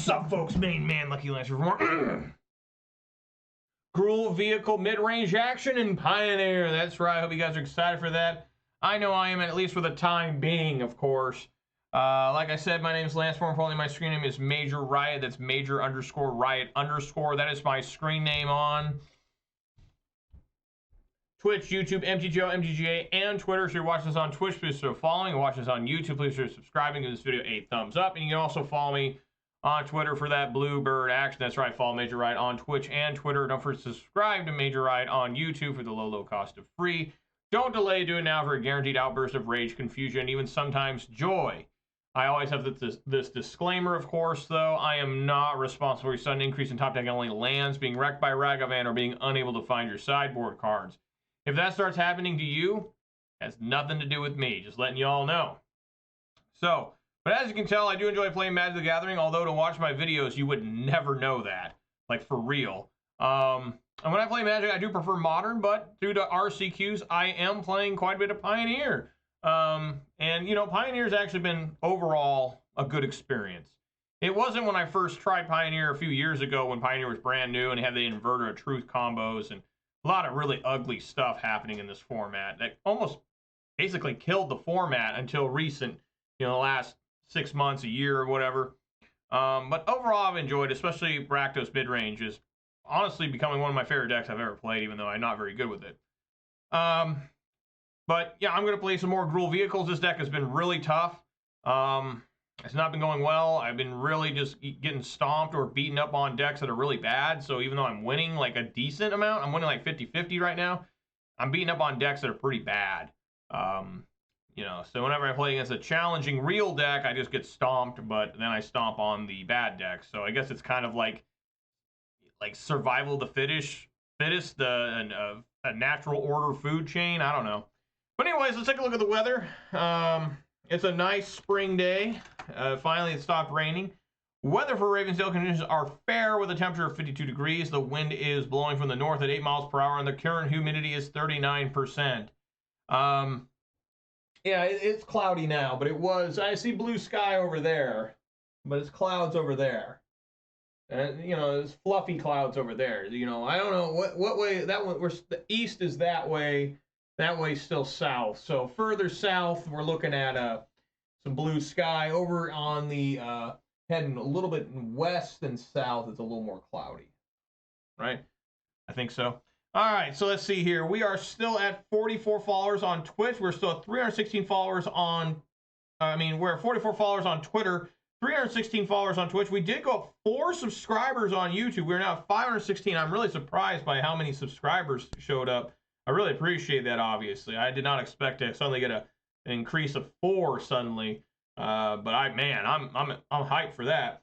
What's up, folks? Main man, Lucky Lancer for more. Gruul vehicle mid-range action and Pioneer. That's right. I hope you guys are excited for that. I know I am, at least for the time being, of course. Like I said, my name is Lance. More importantly, my screen name is Major Riot. That's Major _ Riot _ That is my screen name on Twitch, YouTube, MTGO, MTGA, and Twitter. So you're watching this on Twitch, please consider following. You're watching this on YouTube, please consider subscribing. Give this video a thumbs up. And you can also follow me on Twitter for that Bluebird action. That's right, follow Major Riot on Twitch and Twitter. Don't forget to subscribe to Major Riot on YouTube for the low cost of free. Don't delay, do it now for a guaranteed outburst of rage, confusion, and even sometimes joy. I always have this disclaimer, of course, though. I am not responsible for your sudden increase in top deck only lands, being wrecked by Ragavan, or being unable to find your sideboard cards. If that starts happening to you, it has nothing to do with me. Just letting you all know. So, but as you can tell, I do enjoy playing Magic the Gathering, although to watch my videos, you would never know that. Like, for real. And when I play Magic, I do prefer Modern, but due to RCQs, I am playing quite a bit of Pioneer. And, you know, Pioneer's actually been, overall, a good experience. It wasn't when I first tried Pioneer a few years ago, when Pioneer was brand new, and had the Inverter of Truth combos, and a lot of really ugly stuff happening in this format that almost basically killed the format until recent, you know, the last 6 months, a year, or whatever. But overall, I've enjoyed, especially Rakdos Midrange is honestly becoming one of my favorite decks I've ever played, even though I'm not very good with it. But yeah, I'm going to play some more Gruul vehicles. This deck has been really tough. It's not been going well. I've been really just getting stomped or beaten up on decks that are really bad. So even though I'm winning like a decent amount, I'm winning like 50-50 right now, I'm beating up on decks that are pretty bad. You know, so whenever I play against a challenging real deck, I just get stomped, but then I stomp on the bad deck. So I guess it's kind of like survival of the fittest, a natural order food chain. I don't know. But anyways, let's take a look at the weather. It's a nice spring day. Finally, it stopped raining. Weather for Ravensdale conditions are fair with a temperature of 52 degrees. The wind is blowing from the north at 8 miles per hour, and the current humidity is 39%. Yeah, it's cloudy now, but it was, I see blue sky over there, but it's clouds over there. And, you know, there's fluffy clouds over there. You know, I don't know what way, that one, the east is that way still south. So further south, we're looking at some blue sky. Over on the, heading a little bit west and south, it's a little more cloudy. Right? I think so. All right, so let's see here. We are still at 44 followers on Twitch. We're still at 316 followers on, we're at 44 followers on Twitter, 316 followers on Twitch. We did go up 4 subscribers on YouTube. We're now at 516. I'm really surprised by how many subscribers showed up. I really appreciate that, obviously. I did not expect to suddenly get an increase of 4 suddenly. But I'm hyped for that.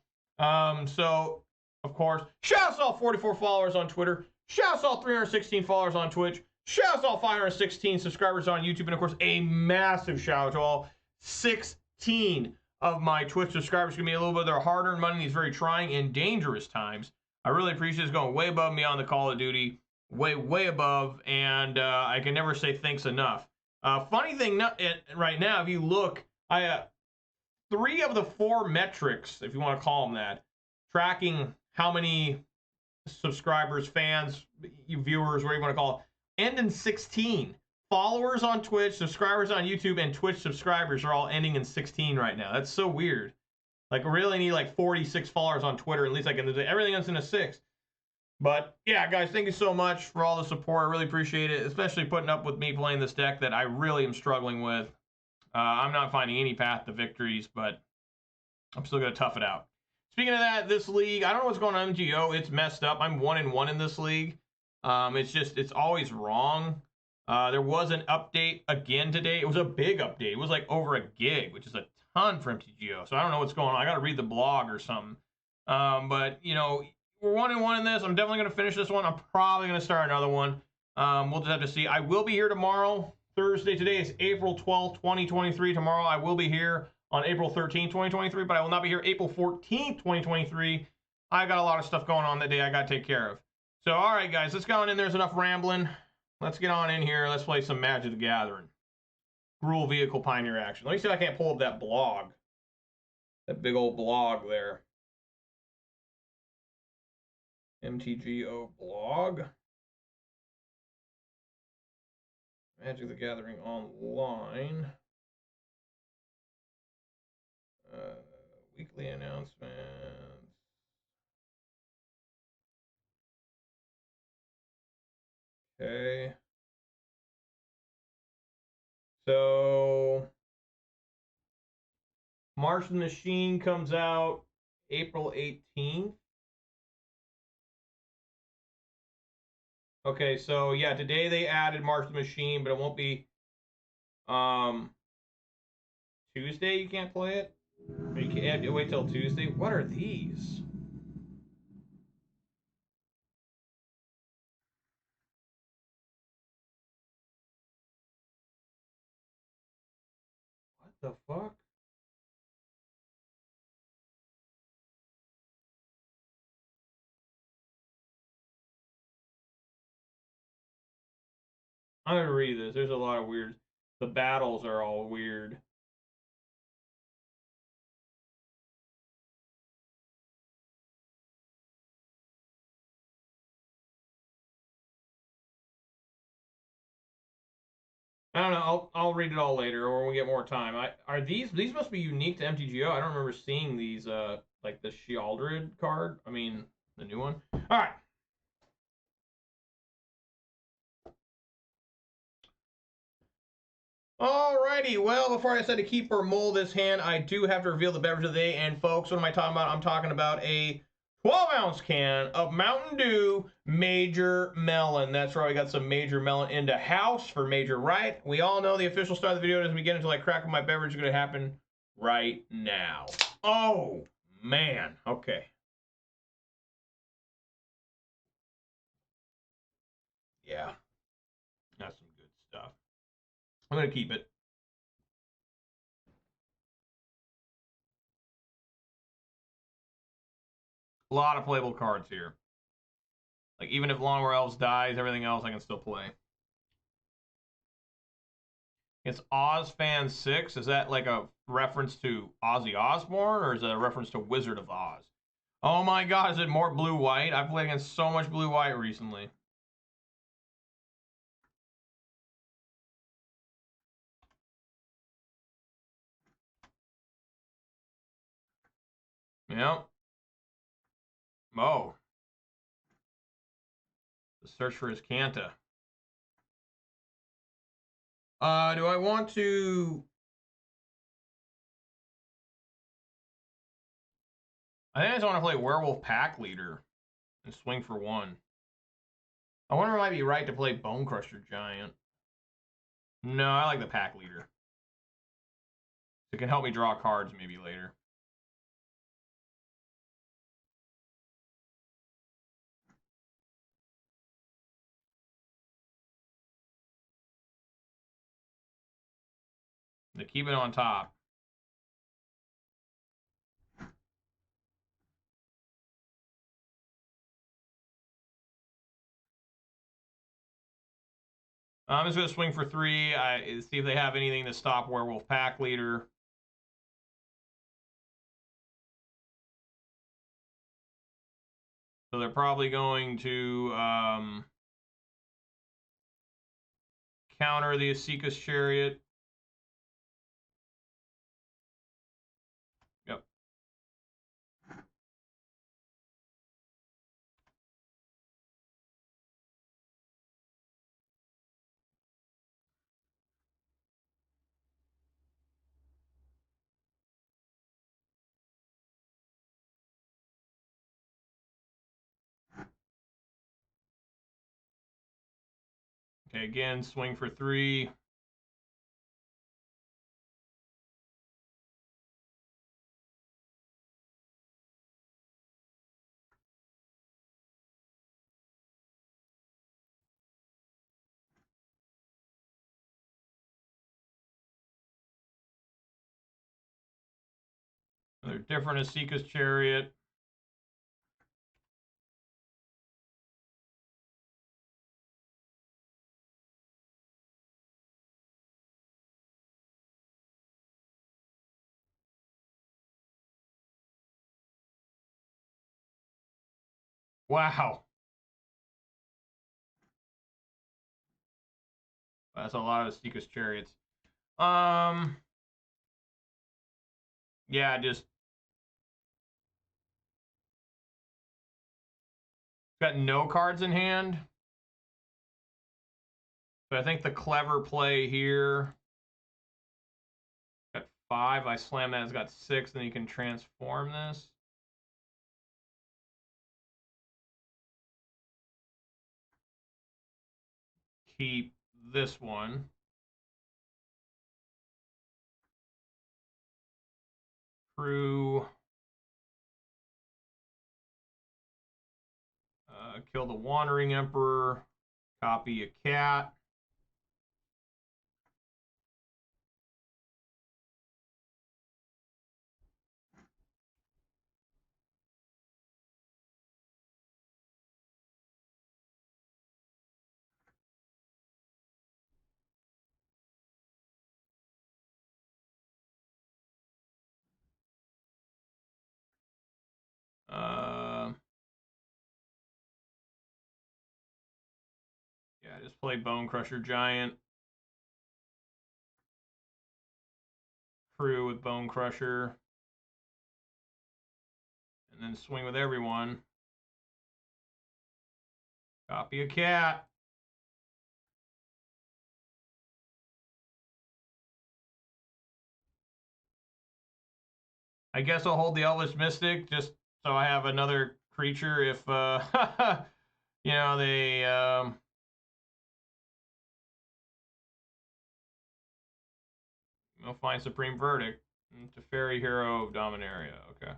So, of course, shout out to all 44 followers on Twitter. Shout out to all 316 followers on Twitch. Shout out to all 516 subscribers on YouTube. And, of course, a massive shout out to all 16 of my Twitch subscribers. Give me a little bit of their hard-earned money in these very trying and dangerous times. I really appreciate it. It's going way above me on the Call of Duty. Way above. And I can never say thanks enough. Funny thing right now, if you look, 3 of the 4 metrics, if you want to call them that, tracking how many subscribers, fans, viewers, whatever you want to call it, end in 16. Followers on Twitch, subscribers on YouTube, and Twitch subscribers are all ending in 16 right now. That's so weird. Like, I really need like 46 followers on Twitter. At least I can do everything else in a 6. But yeah, guys, thank you so much for all the support. I really appreciate it, especially putting up with me playing this deck that I really am struggling with. I'm not finding any path to victories, but I'm still going to tough it out. Speaking of that, this league, I don't know what's going on in MTGO. It's messed up. I'm 1-1 in this league. It's always wrong. There was an update again today. It was a big update. It was like over a gig, which is a ton for MTGO. So I don't know what's going on. I got to read the blog or something. But, you know, we're 1-1 in this. I'm definitely going to finish this one. I'm probably going to start another one. We'll just have to see. I will be here tomorrow, Thursday. Today is April 12th, 2023. Tomorrow I will be here on April 13th, 2023, but I will not be here April 14th, 2023. I got a lot of stuff going on that day I got to take care of. So, all right, guys, let's go on in. There's enough rambling. Let's get on in here. Let's play some Magic the Gathering. Gruul vehicle Pioneer action. Let me see if I can't pull up that blog. That big old blog there. MTGO blog. Magic the Gathering online. Weekly announcements. Okay. So, March the Machine comes out April 18th. Okay, so yeah, today they added March the Machine, but it won't be Tuesday you can't play it? Or you can't wait till Tuesday? What are these? What the fuck? I'm gonna read this. There's a lot of weird. The battles are all weird. I don't know. I'll read it all later, or when we get more time. Are these must be unique to MTGO? I don't remember seeing these. Like the Shealdred card. I mean, the new one. All right. Alrighty, well, before I said to keep or mold this hand, I do have to reveal the beverage of the day. And folks, what am I talking about? I'm talking about a 12-ounce can of Mountain Dew Major Melon. That's right, we got some Major Melon into house for Major Right. We all know the official start of the video doesn't begin until I crack my beverage is going to happen right now. Oh, man. Okay. Yeah, that's some good stuff. I'm going to keep it. A lot of playable cards here. Like, even if Longwear Elves dies, everything else I can still play. It's Ozfan 6. Is that like a reference to Ozzy Osbourne, or is it a reference to Wizard of Oz? Oh my god, is it more blue-white? I've played against so much blue-white recently. Yep. Oh. The search for his Kanta. Do I want to... I think I just want to play Werewolf Pack Leader and swing for one. I wonder if it might be right to play Bone Crusher Giant. No, I like the Pack Leader. It can help me draw cards maybe later. To keep it on top. I'm just going to swing for three. See if they have anything to stop Werewolf Pack Leader. So they're probably going to counter the Asika's Chariot. Yep. Okay, again, swing for three. They're different Asika's Chariot. Wow. That's a lot of Astika's Chariots. Yeah, just got no cards in hand. So I think the clever play here. Got 5. I slam that. It's got 6. Then you can transform this. Keep this one. Crew. Kill the Wandering Emperor. Copy a cat. Yeah, just play Bone Crusher Giant. Crew with Bone Crusher. And then swing with everyone. Copy a cat. I guess I'll hold the Elvish Mystic just so I have another creature if, you know, they, they'll find Supreme Verdict. Teferi Hero of Dominaria. Okay.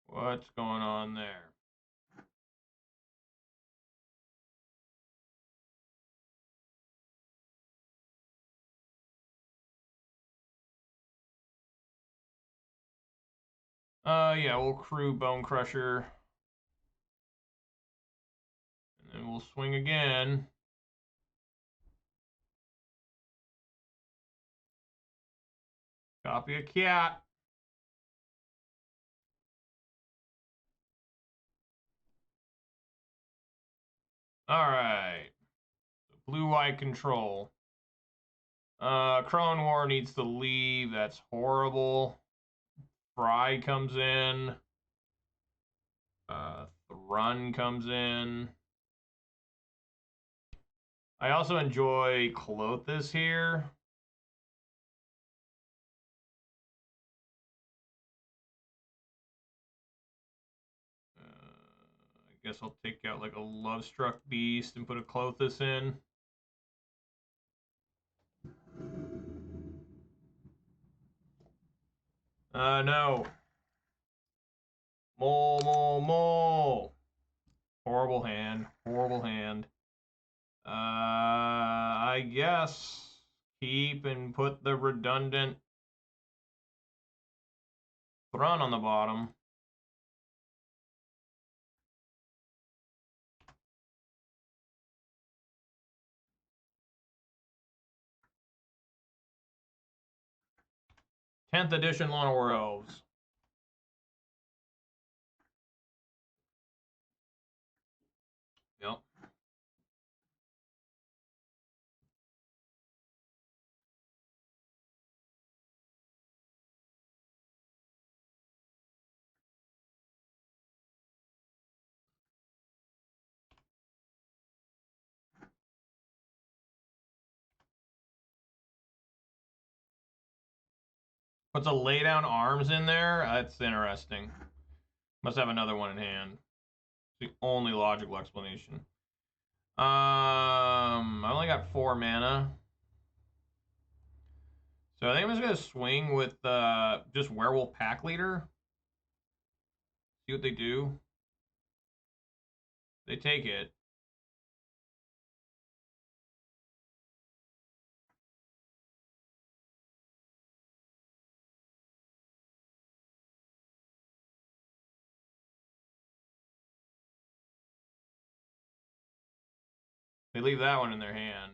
What's going on there? Yeah, we'll crew Bone Crusher. And then we'll swing again. Copy a cat. Alright. Blue-white control. Crone War needs to leave. That's horrible. Fry comes in. Thrun comes in. I also enjoy Clothis here. I guess I'll take out like a Lovestruck Beast and put a Clothis in. No. Mole. Horrible hand. Horrible hand. I guess keep and put the redundant Thrun on the bottom. Tenth edition Llanowar Elves. Yep. Puts a lay down arms in there. That's interesting. Must have another one in hand. It's the only logical explanation. I only got 4 mana. So I think I'm just gonna swing with just Werewolf Pack Leader. See what they do. They take it. They leave that one in their hand.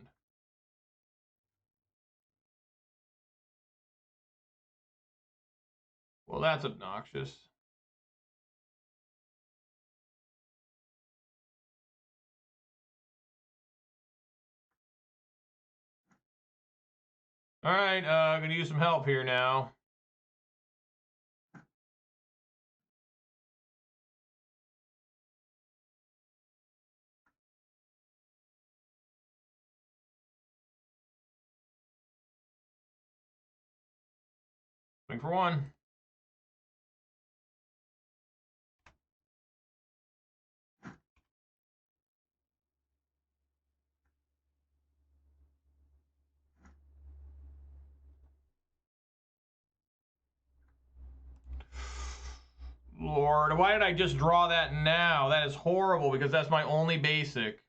Well, that's obnoxious. All right, I'm gonna use some help here now. Swing for one. Lord, why did I just draw that now? That is horrible because that's my only basic.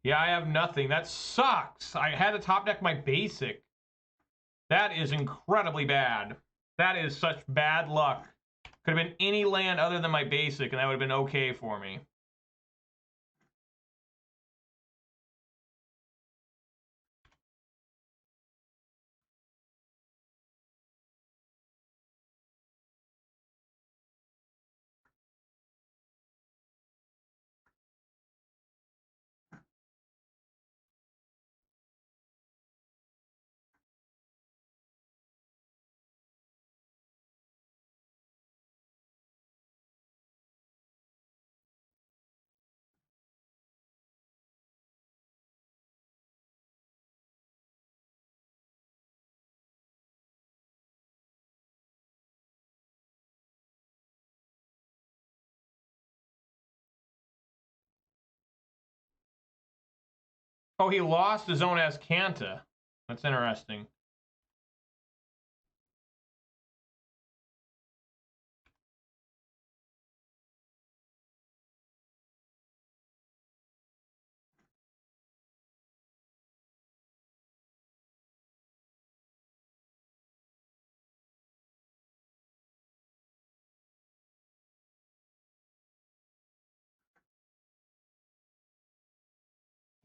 Yeah, I have nothing. That sucks. I had to top deck my basic. That is incredibly bad. That is such bad luck. Could have been any land other than my basic, and that would have been okay for me. Oh, he lost his own Azcanta. That's interesting.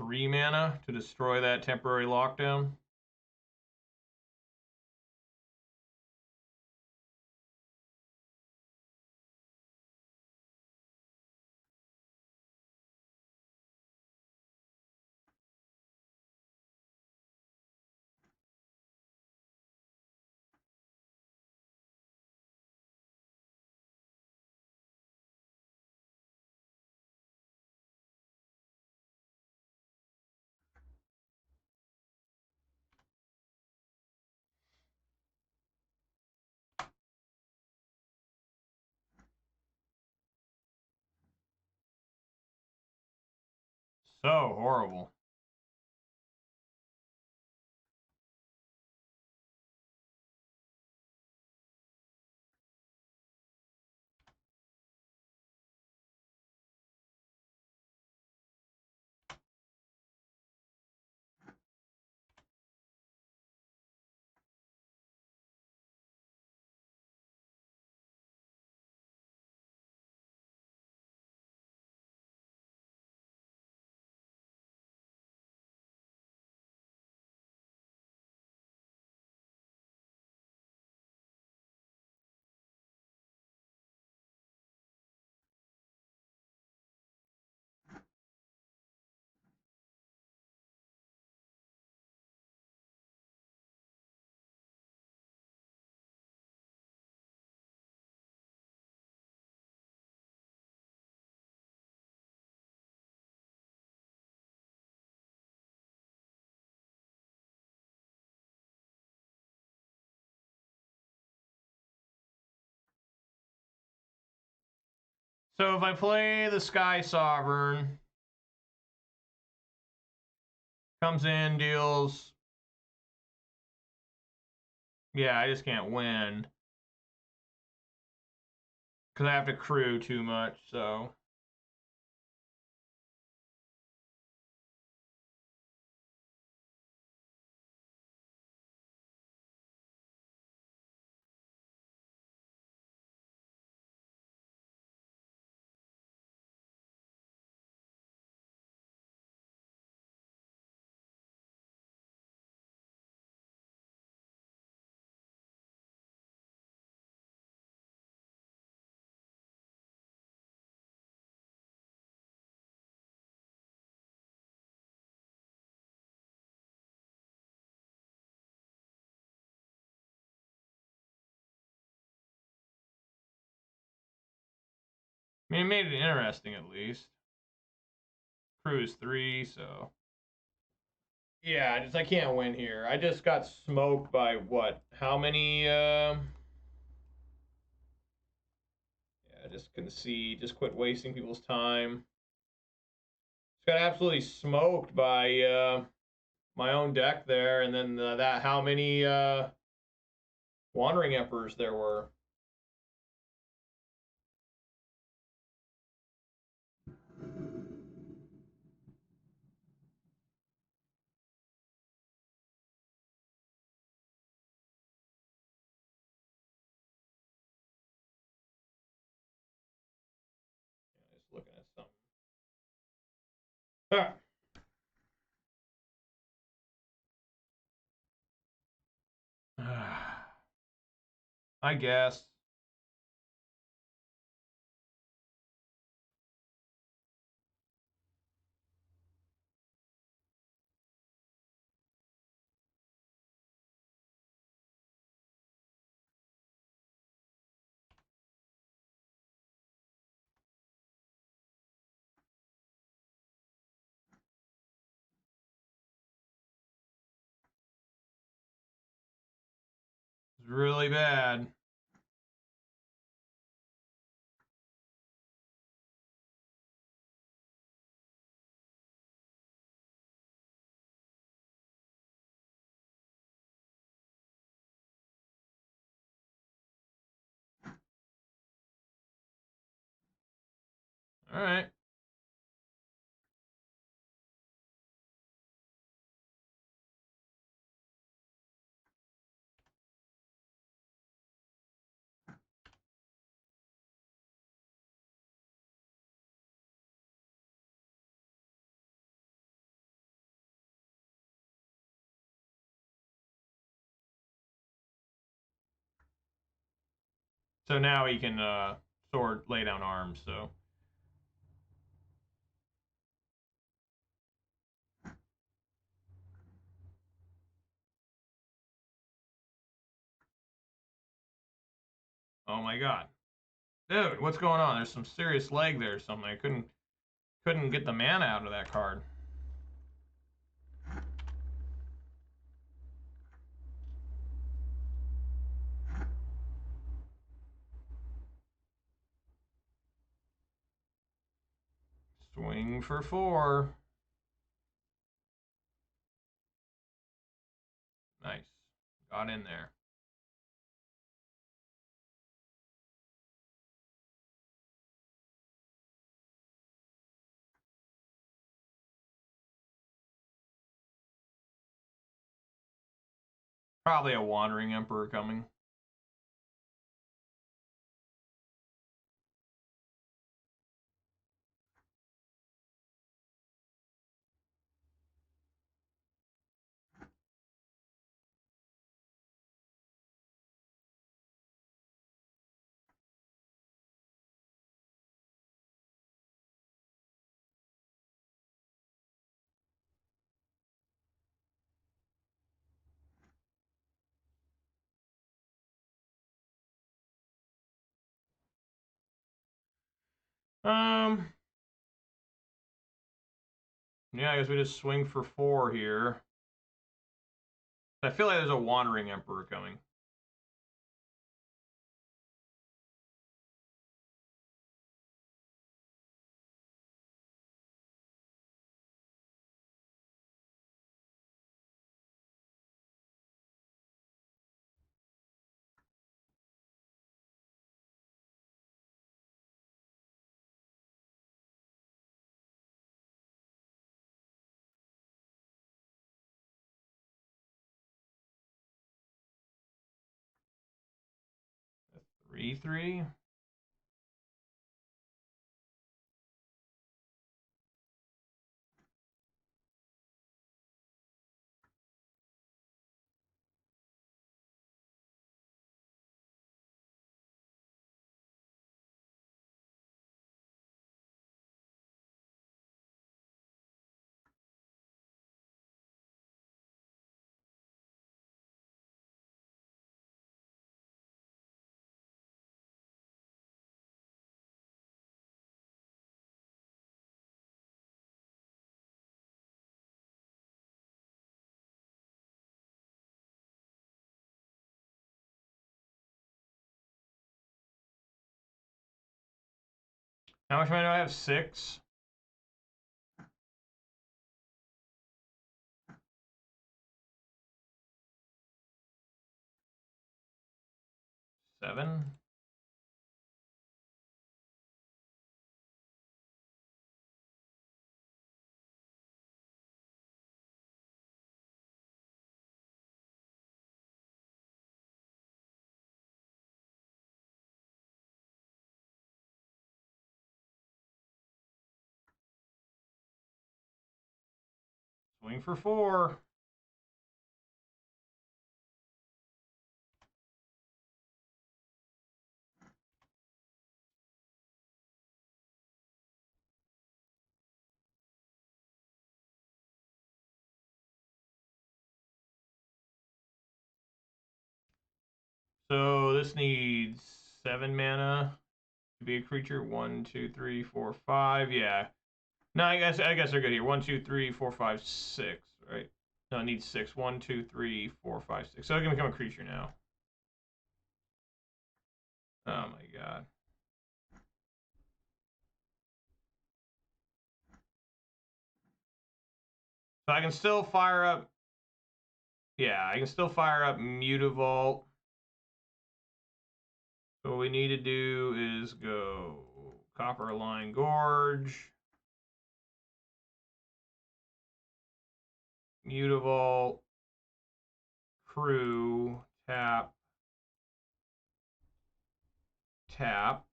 Three mana to destroy that temporary lockdown. So horrible. So if I play the Sky Sovereign, comes in, deals. Yeah, I just can't win. Because I have to crew too much, so. I mean, it made it interesting at least. Crew is 3, so yeah, I can't win here. I just got smoked by what? How many? Yeah, just concede. Just quit wasting people's time. Just got absolutely smoked by my own deck there, and then that how many Wandering Emperors there were. Just looking at something. I guess. It's really bad. All right. So now he can lay down arms. So oh my god, dude, what's going on? There's some serious lag there or something. I couldn't get the mana out of that card. Swing for 4. Nice. Got in there. Probably a Wandering Emperor coming. Yeah, I guess we just swing for 4 here. I feel like there's a Wandering Emperor coming. A 3/3. How much money do I have? 6. Seven. Swing for 4. So this needs 7 mana to be a creature. 1, 2, 3, 4, 5. Yeah. No, I guess they're good here. 1, 2, 3, 4, 5, 6. Right? No, it needs 6. 1, 2, 3, 4, 5, 6. So it can become a creature now. Oh my god. So I can still fire up. Yeah, I can still fire up Mutavault. So what we need to do is go Copper Line Gorge, Mutavault, Crew, tap, tap.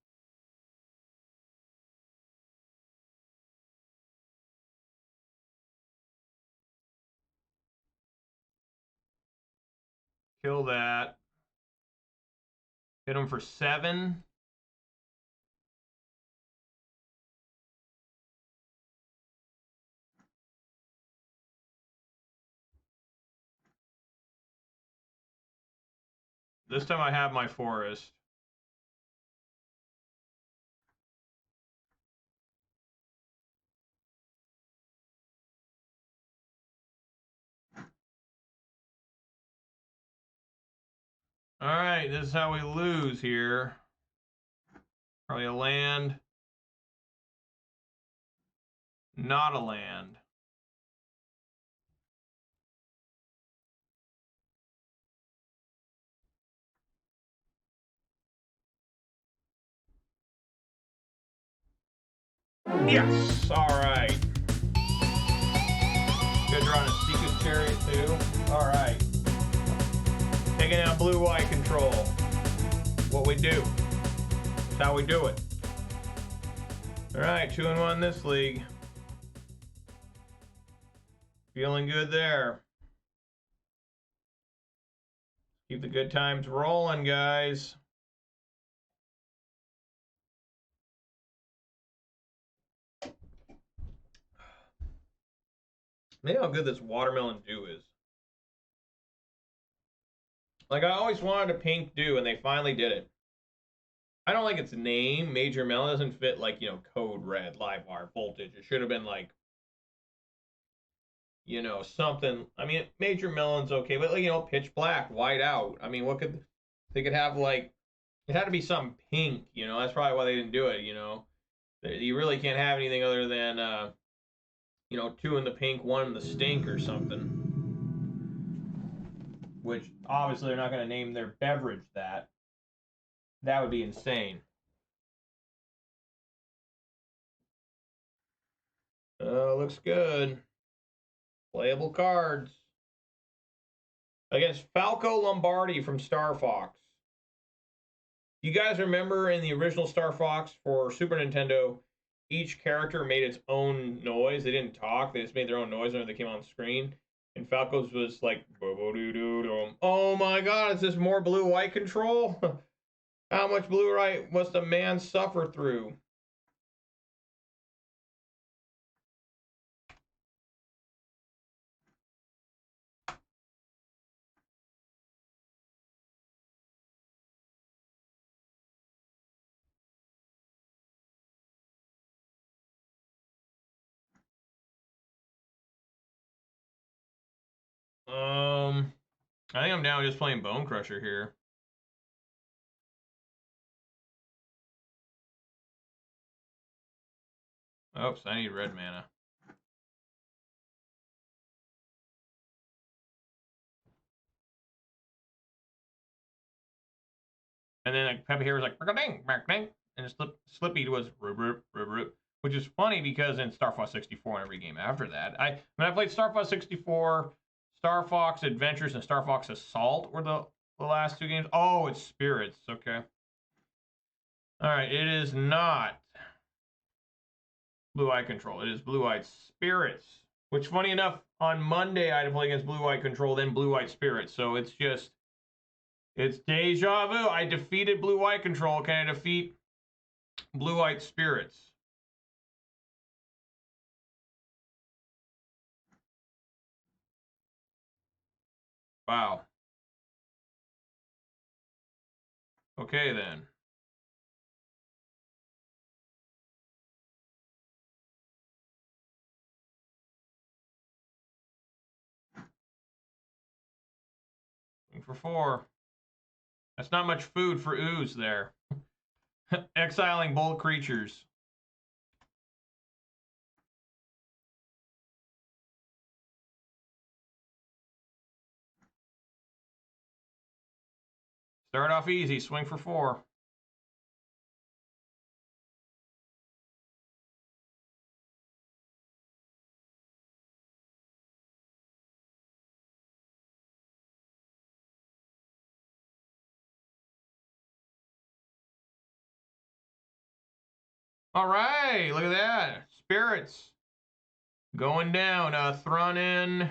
Kill that. Hit him for 7. This time I have my forest. All right, this is how we lose here. Probably a land. Not a land. Yes! All right. Good draw on a Seeker's Chariot too. All right. Taking out blue-white control. What we do. That's how we do it. All right, 2-1 this league. Feeling good there. Keep the good times rolling, guys. Maybe how good this watermelon dew is. Like, I always wanted a pink dew, and they finally did it. I don't like its name. Major Melon doesn't fit, like, you know, Code Red, Live Wire, Voltage. It should have been, like, you know, something. I mean, Major Melon's okay, but, like, you know, Pitch Black, White Out. I mean, what could... They could have, like... It had to be something pink, you know? That's probably why they didn't do it, you know? You really can't have anything other than, you know, 2 in the pink, 1 in the stink or something. Which, obviously, they're not going to name their beverage that. That would be insane. Looks good. Playable cards. Against Falco Lombardi from Star Fox. You guys remember in the original Star Fox for Super Nintendo, each character made its own noise. They didn't talk. They just made their own noise whenever they came on screen. And Falco's was like, oh my god, is this more blue-white control? How much blue-white must a man suffer through? I think I'm down just playing Bone Crusher here. Oops, I need red mana. And then like, Peppy here was like, ding, ding, and Slippy was which is funny because in Star Fox 64 and every game after that, when I played Star Fox 64, Star Fox Adventures and Star Fox Assault were the last 2 games. Oh, it's Spirits. Okay. All right, it is not Blue Eye Control. It is Blue Eyed Spirits. Which, funny enough, on Monday I had to play against Blue Eye Control, then Blue Eyed Spirits. So it's just, it's deja vu. I defeated Blue Eye Control. Can I defeat Blue Eyed Spirits? Wow. Okay, then. For 4. That's not much food for Ooze there. Exiling bold creatures. Start off easy. Swing for 4. All right. Look at that. Spirits. Going down. Thrown in.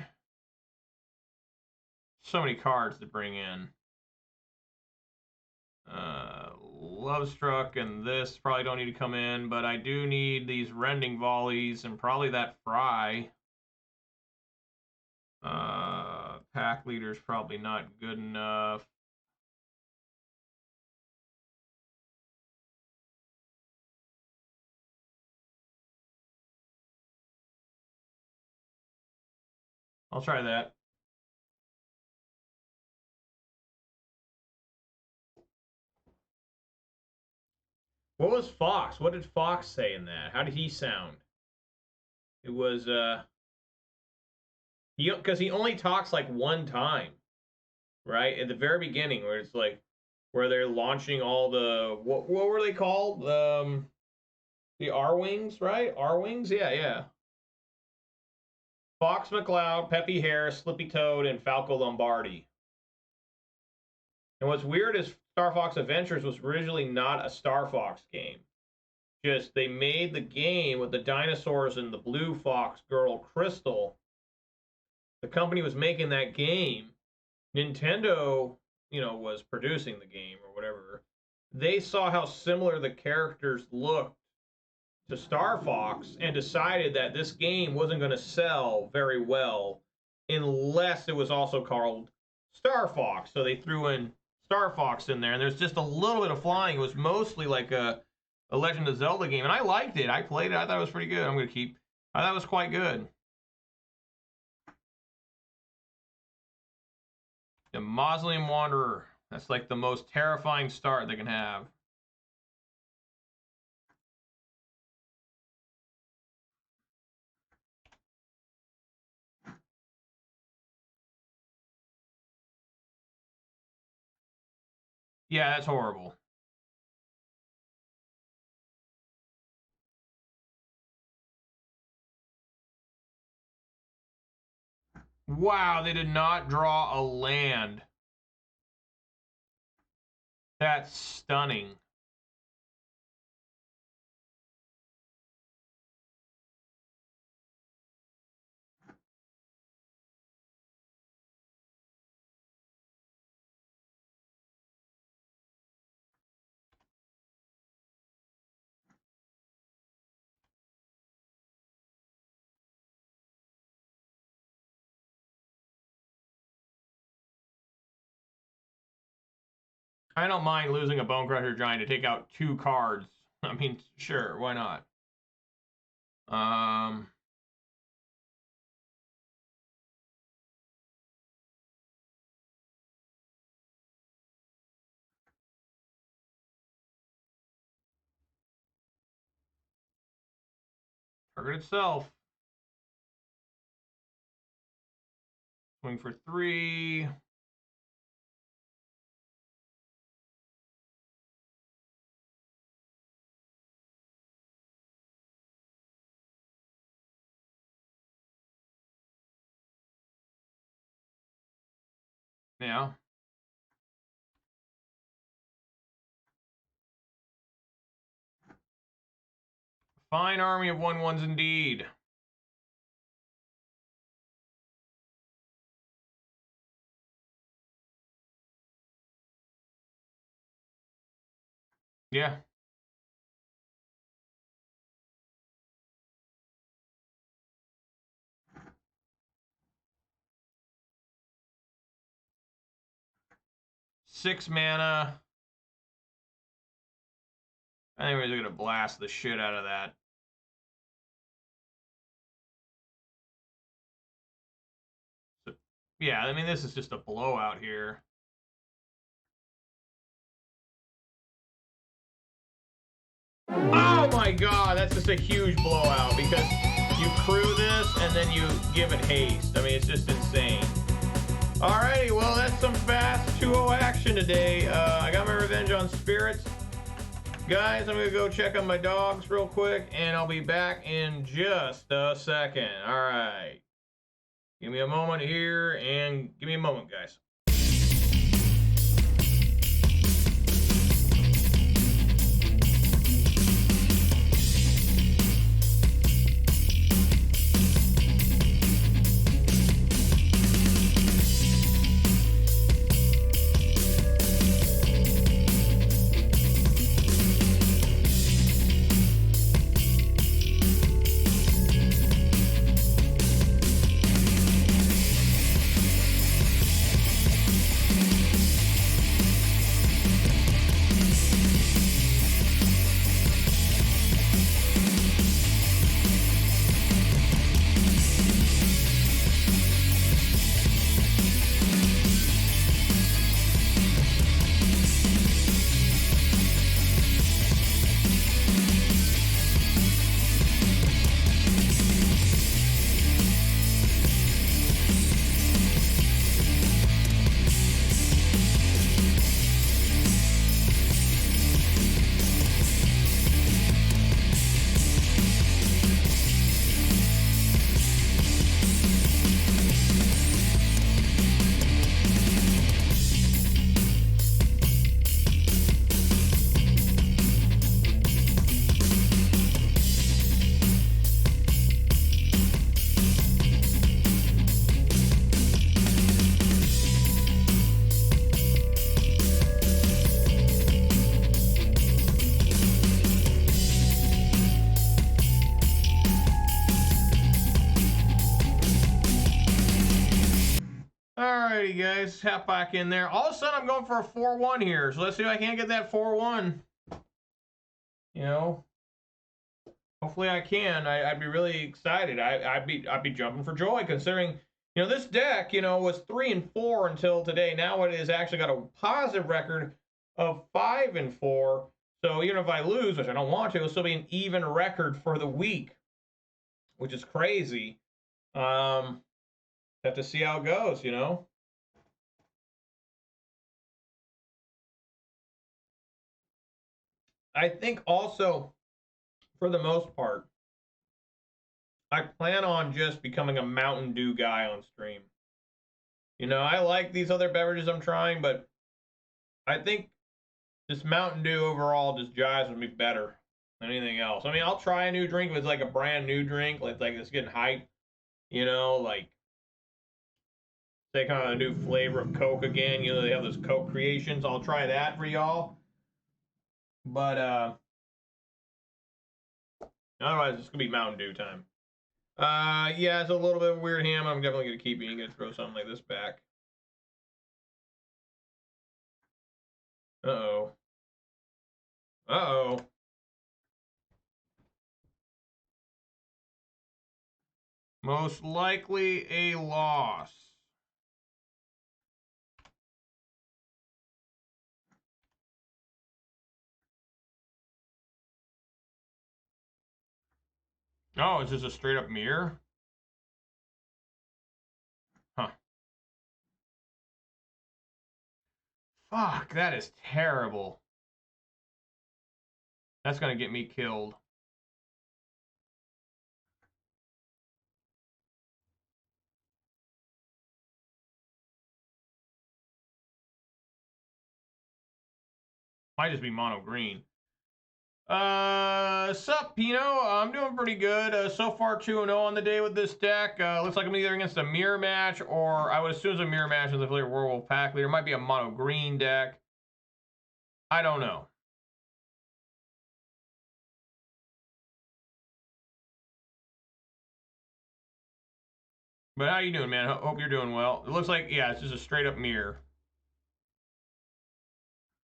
So many cards to bring in. Lovestruck and this probably don't need to come in, but I do need these Rending Volleys and probably that Fry. Pack Leader's probably not good enough. I'll try that. What was Fox? What did Fox say in that? How did he sound? It was because he only talks like one time, right? At the very beginning, where it's like where they're launching all the what were they called? The R Wings, right? R Wings, yeah. Fox McCloud, Peppy Harris, Slippy Toad, and Falco Lombardi. And what's weird is Star Fox Adventures was originally not a Star Fox game. Just they made the game with the dinosaurs and the blue fox girl Crystal. The company was making that game. Nintendo, was producing the game or whatever. They saw how similar the characters looked to Star Fox and decided that this game wasn't going to sell very well unless it was also called Star Fox. So they threw in Star Fox in there, and there's just a little bit of flying. It was mostly like a Legend of Zelda game, and I liked it. I played it. I thought it was pretty good. I thought it was quite good. The Mausoleum Wanderer. That's like the most terrifying start they can have. Yeah, that's horrible. Wow, they did not draw a land. That's stunning. I don't mind losing a Bone Crusher Giant to take out 2 cards. I mean, sure, why not? Target itself. Swing for 3. Yeah. Fine army of 1/1s indeed. Yeah. Six mana. Anyways, we're gonna blast the shit out of that. So, yeah, I mean, this is just a blowout here. Oh my god, that's just a huge blowout because you crew this and then you give it haste. I mean, it's just insane. Alrighty, well, that's some fast 2-0 action today. I got my revenge on spirits. Guys, I'm going to go check on my dogs real quick, and I'll be back in just a second. Alright. Give me a moment here, and give me a moment, guys. Alrighty, guys, hop back in there. All of a sudden, I'm going for a 4-1 here, so let's see if I can't get that 4-1. You know, hopefully I can. I'd be really excited. I'd be jumping for joy considering, you know, this deck, you know, was 3-4 until today. Now it has actually got a positive record of 5-4. So even if I lose, which I don't want to, it'll still be an even record for the week, which is crazy. Have to see how it goes, you know. I think also, for the most part, I plan on just becoming a Mountain Dew guy on stream. You know, I like these other beverages I'm trying, but I think this Mountain Dew overall just jives with me better than anything else. I mean, I'll try a new drink if it's like a brand new drink, like it's getting hyped, you know, like say kind of a new flavor of Coke again. You know, they have those Coke creations. I'll try that for y'all. But otherwise, it's gonna be Mountain Dew time. Yeah, it's a little bit of a weird ham. I'm definitely gonna keep eating it. Throw something like this back. Uh-oh. Uh-oh. Most likely a loss. Oh, it's just a straight up mirror? Huh. Fuck, that is terrible. That's gonna get me killed. Might just be mono green. Sup, Pino? I'm doing pretty good. So far 2-0 on the day with this deck. Looks like I'm either against a mirror match, or I would assume it's a mirror match with the Flair Werewolf Pack Leader. Might be a mono green deck. I don't know. But how you doing, man? Hope you're doing well. It looks like, yeah, it's just a straight up mirror.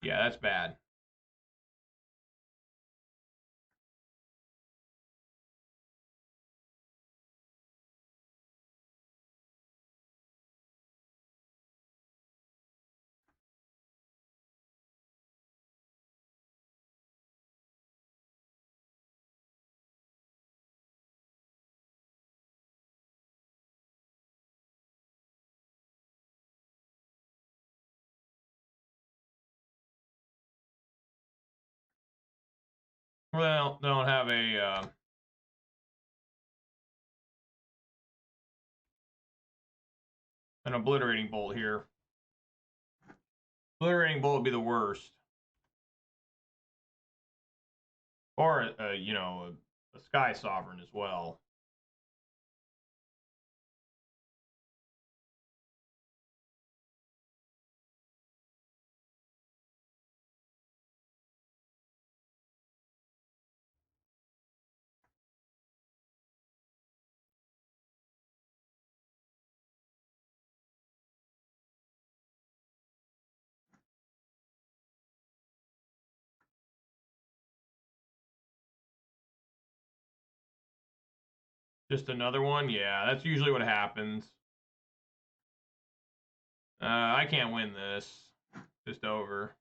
Yeah, that's bad. Well, they don't have an obliterating bolt here. Obliterating bolt would be the worst. Or, you know, a Sky Sovereign as well. Just another one? Yeah, that's usually what happens. I can't win this. Just over.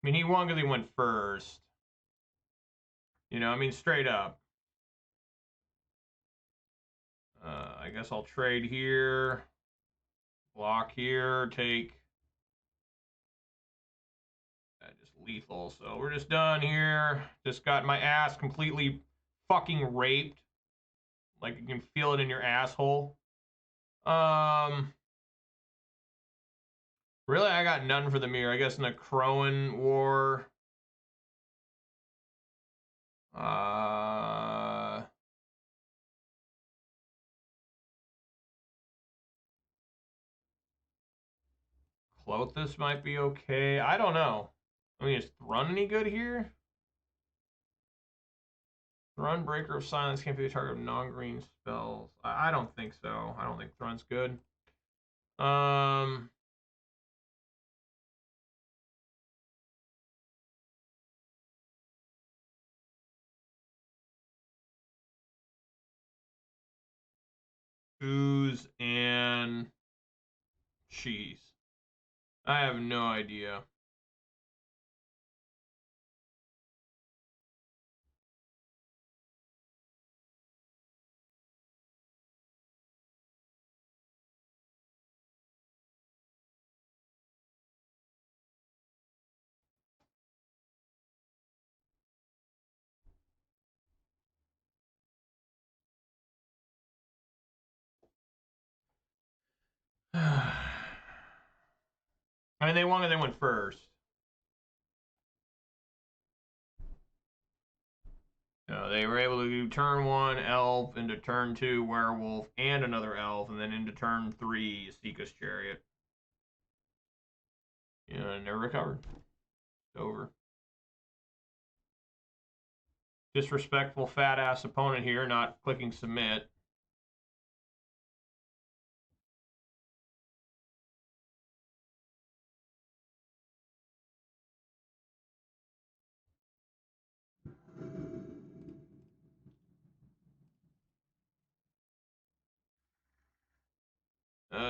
I mean, he won because he went first. You know, I mean, straight up. I guess I'll trade here. Block here. Take. Just lethal. So we're just done here. Just got my ass completely fucking raped. Like you can feel it in your asshole. Really, I got none for the mirror. I guess in the Crowan War. Clothis might be okay. I don't know. I mean, is Thrun any good here? Thrun, Breaker of Silence can't be the target of non-green spells. I don't think so. I don't think Thrun's good. Ooze and cheese. I have no idea. I mean, they went first. They were able to do turn 1 elf into turn 2 werewolf and another elf, and then into turn 3 Seeka's Chariot. Never recovered. It's over. Disrespectful fat ass opponent here, not clicking submit.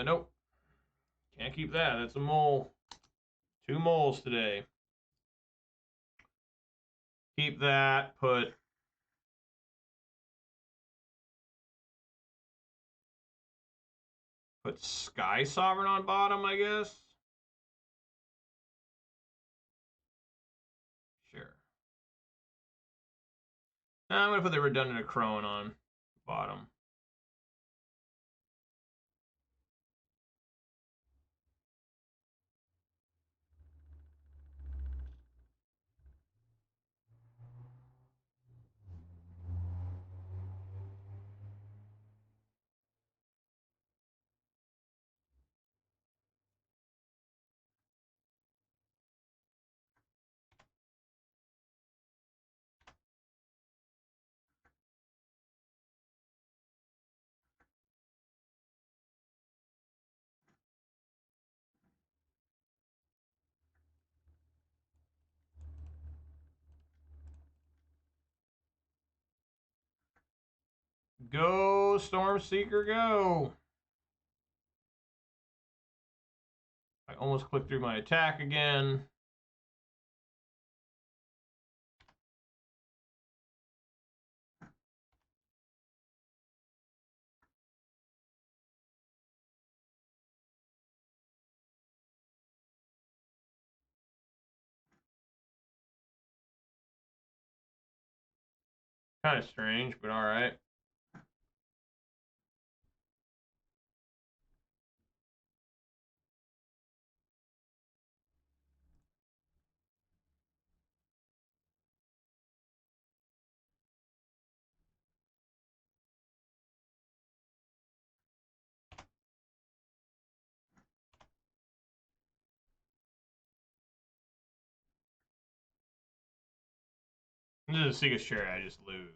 Nope. Can't keep that. That's a mole. 2 moles today. Keep that. Put Sky Sovereign on bottom, I guess. Sure. I'm going to put the redundant Crone on bottom. Go, Stormseeker, go! I almost clicked through my attack again. Kind of strange, but all right. This is a Seeka's Chariot. I just lose.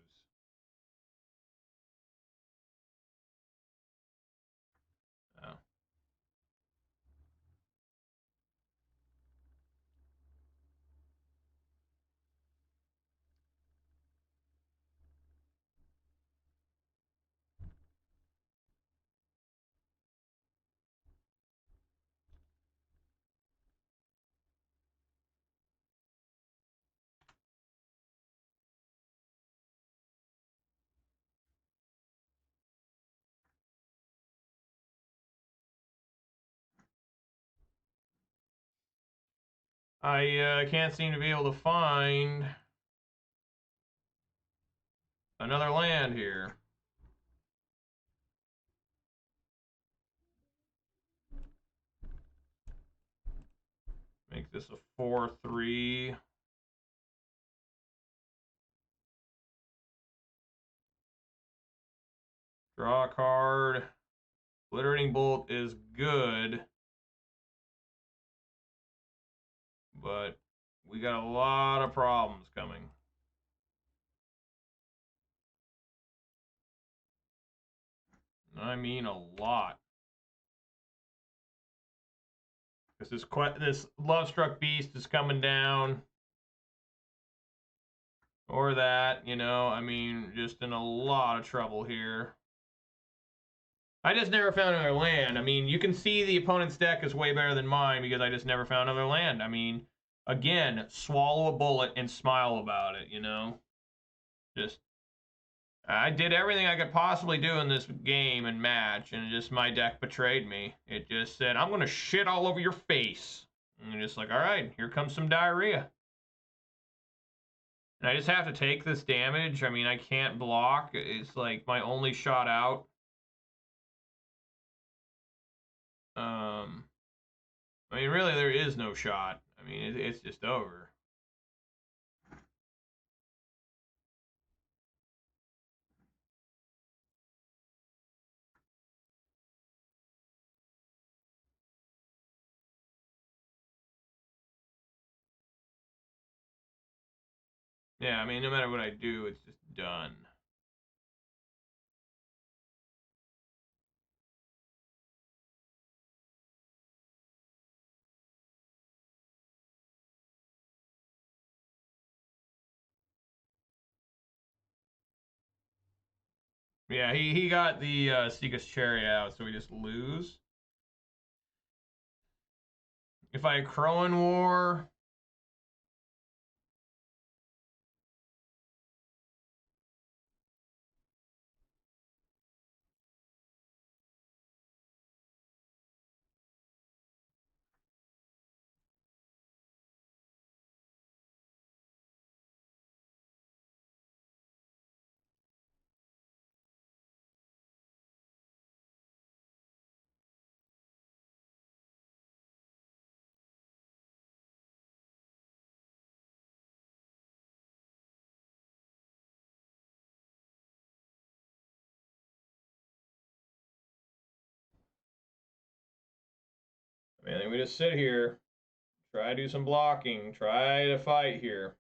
Oh. I can't seem to be able to find another land here. Make this a 4/3. Draw a card. Glittering Bolt is good, but we got a lot of problems coming. I mean a lot. Because this Lovestruck Beast is coming down. Or that, I mean, just in a lot of trouble here. I just never found another land. I mean, you can see the opponent's deck is way better than mine because I just never found another land. I mean, again, swallow a bullet and smile about it, you know? Just, I did everything I could possibly do in this game and match, and just my deck betrayed me. It just said, I'm going to shit all over your face. And I'm just like, all right, here comes some diarrhea. And I just have to take this damage. I mean, I can't block. It's like my only shot out. I mean, really, there is no shot. I mean, it's just over. Yeah, I mean, no matter what I do, it's just done. Yeah, he got the Seeker's Cherry out, so we just lose. If I Crowan War, I mean, we just sit here, try to do some blocking, try to fight here.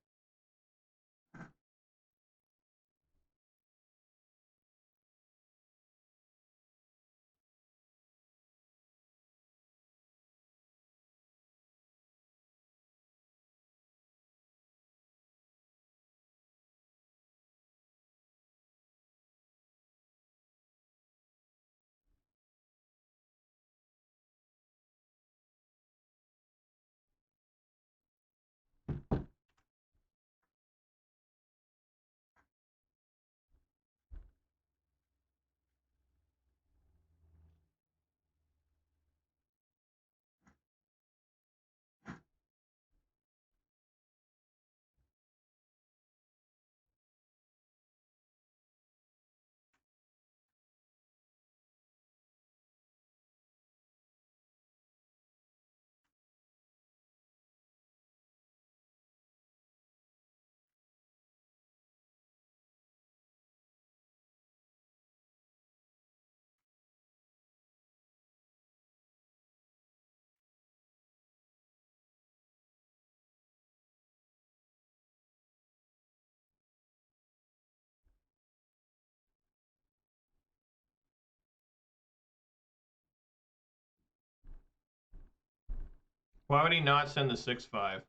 Why would he not send the 6/5?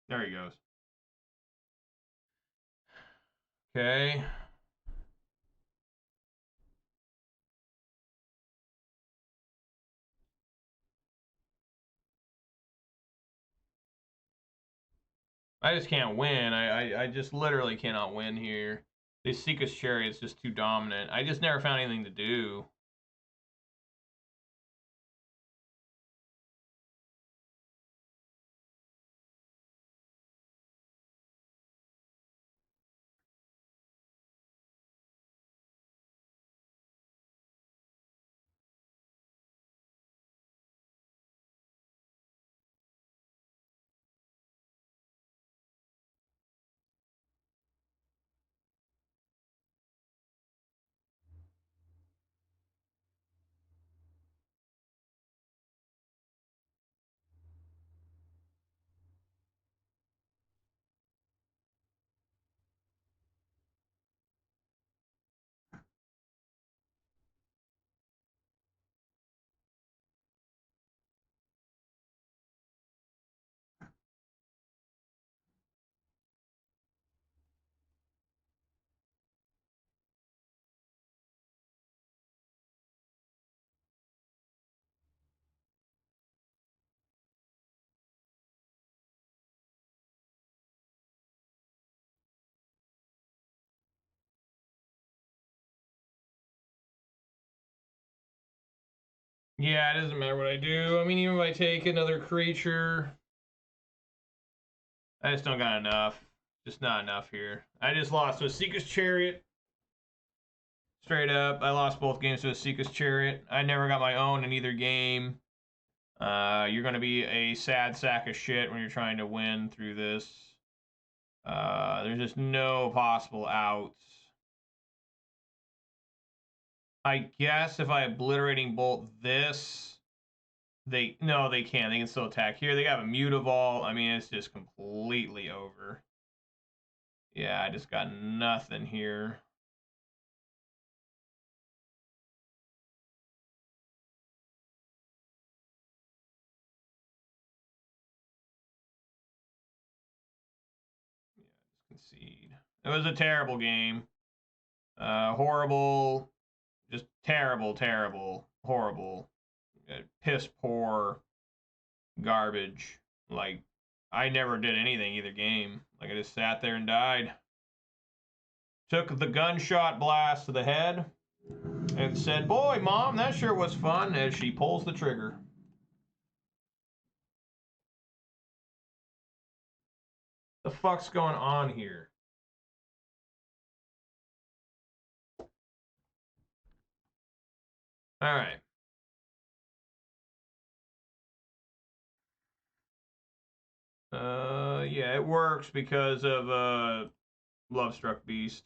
There he goes. Okay. I just can't win. I just literally cannot win here. This Seeker's Chariot's just too dominant. I just never found anything to do. Yeah, it doesn't matter what I do. I mean, even if I take another creature, I just don't got enough. Just not enough here. I just lost to a Seeker's Chariot. Straight up, I lost both games to a Seeker's Chariot. I never got my own in either game. You're going to be a sad sack of shit when you're trying to win through this. There's just no possible outs. I guess if I Obliterating Bolt this, they can't. They can still attack here. They have a Mutavault. I mean, it's just completely over. Yeah, I just got nothing here. Yeah, just concede. It was a terrible game. Horrible. Just terrible, terrible, horrible, piss poor garbage. Like, I never did anything either game. Like, I just sat there and died. Took the gunshot blast to the head and said, "Boy, Mom, that sure was fun," as she pulls the trigger. The fuck's going on here? All right. Yeah, it works because of Lovestruck Beast.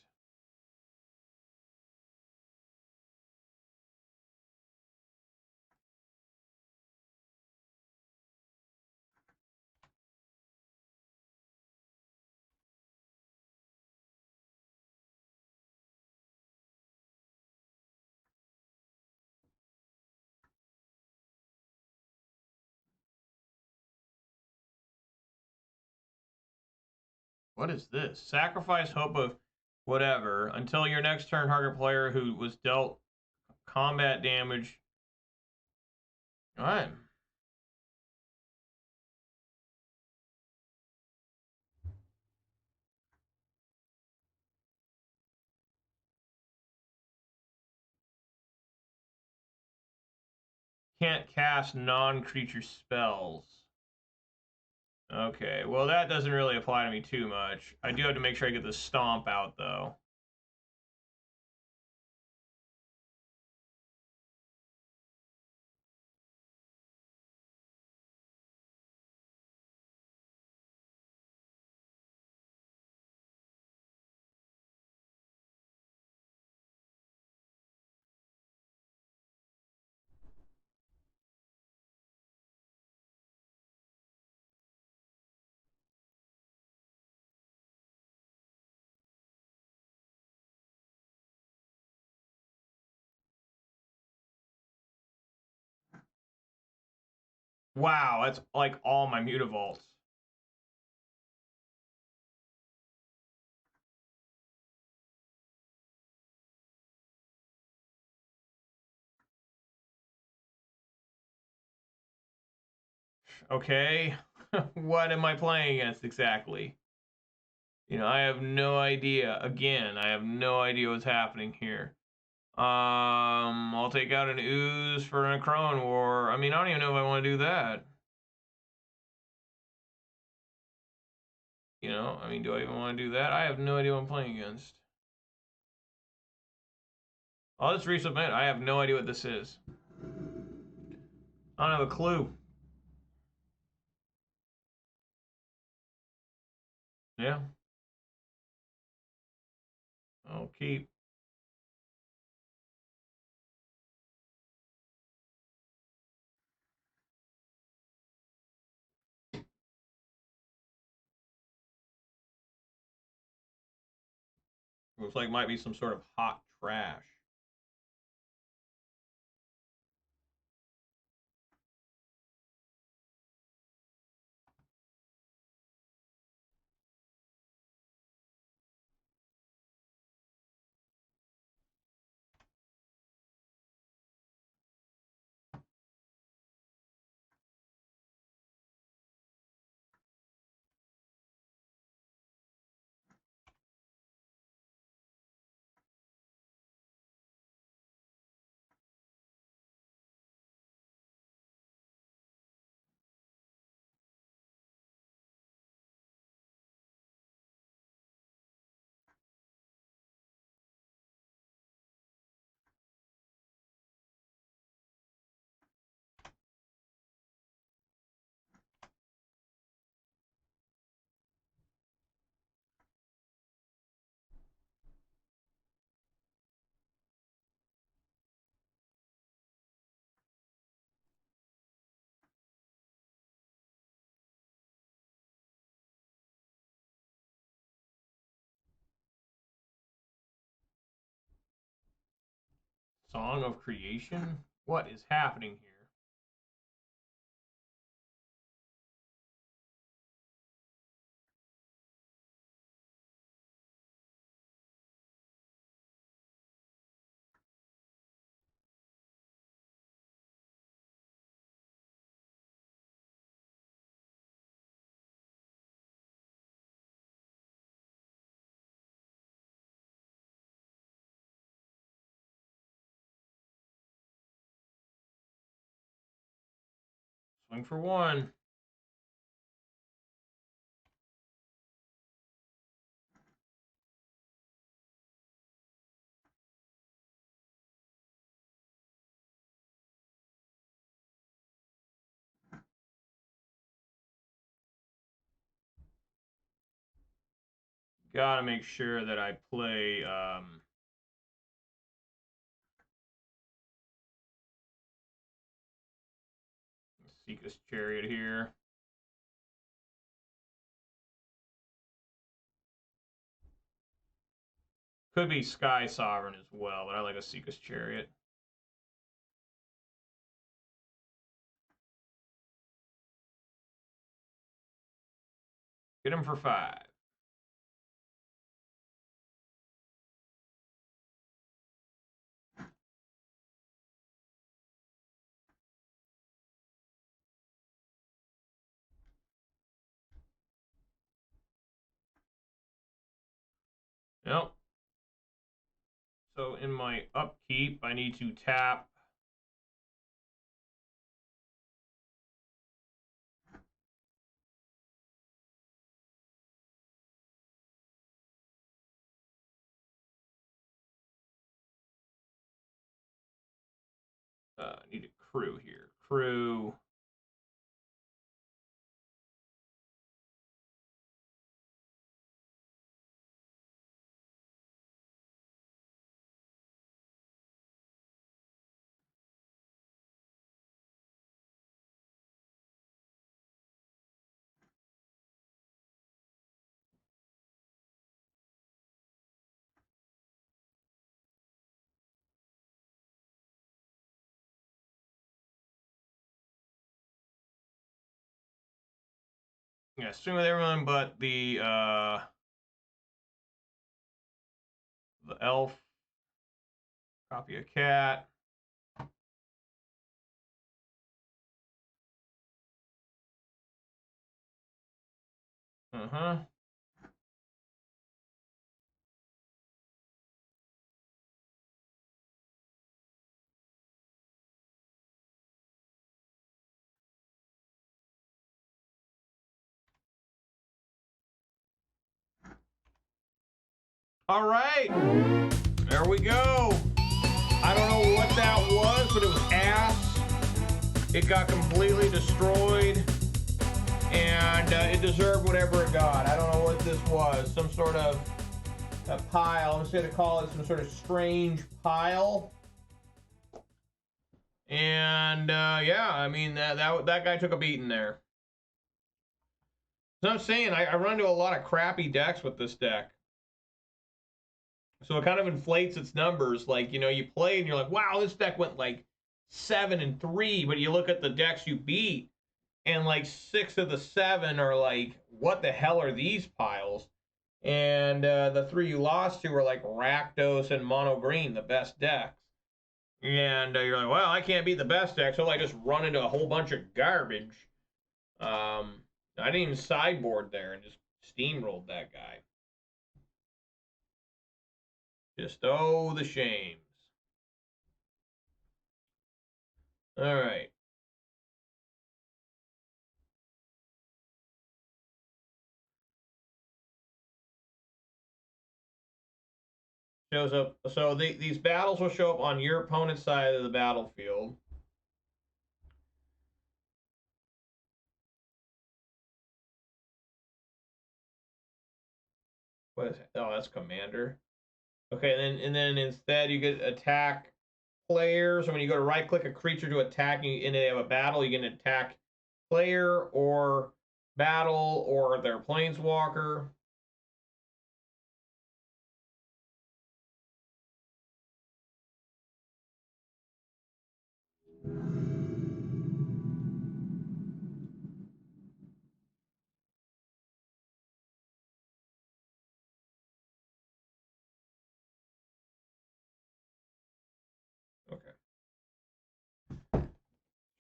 What is this? Sacrifice hope of whatever until your next turn. Target player who was dealt combat damage. All right. Can't cast non-creature spells. Okay, well that doesn't really apply to me too much. I do have to make sure I get the stomp out though. Wow, that's like all my Mutavaults. Okay, what am I playing against exactly? You know, I have no idea. Again, I have no idea what's happening here. I'll take out an Ooze for a Crone War. I mean, I don't even know if I want to do that. You know, I mean, do I even want to do that? I have no idea what I'm playing against. I'll just resubmit. I have no idea what this is. I don't have a clue. Yeah. I'll keep. Looks like it might be some sort of hot trash. Song of Creation? What is happening here? Swing for one. Gotta make sure that I play Seeker's Chariot here. Could be Sky Sovereign as well, but I like a Seeker's Chariot. Get him for 5. Yep. So in my upkeep, I need to tap. I need a crew here. Crew. Yeah, swing with everyone but the elf. Copy a cat. Uh-huh. All right. There we go. I don't know what that was, but it was ass. It got completely destroyed. And it deserved whatever it got. I don't know what this was. Some sort of a pile. I'm just going to call it some sort of strange pile. And yeah, I mean, that guy took a beating there. So I'm saying I run into a lot of crappy decks with this deck. So it kind of inflates its numbers. Like, you know, you play and you're like, wow, this deck went like 7-3, but you look at the decks you beat, and like 6 of the 7 are like, what the hell are these piles? And the 3 you lost to were like Rakdos and Mono Green, the best decks. And you're like, well, I can't beat the best deck, so I just run into a whole bunch of garbage. I didn't even sideboard there and just steamrolled that guy. Just, oh, the shames. All right. Shows up. So these battles will show up on your opponent's side of the battlefield. What is it? Oh, that's commander. Okay, and then instead you get attack player. So when you go to right click a creature to attack and they have a battle, you can attack player or battle or their planeswalker.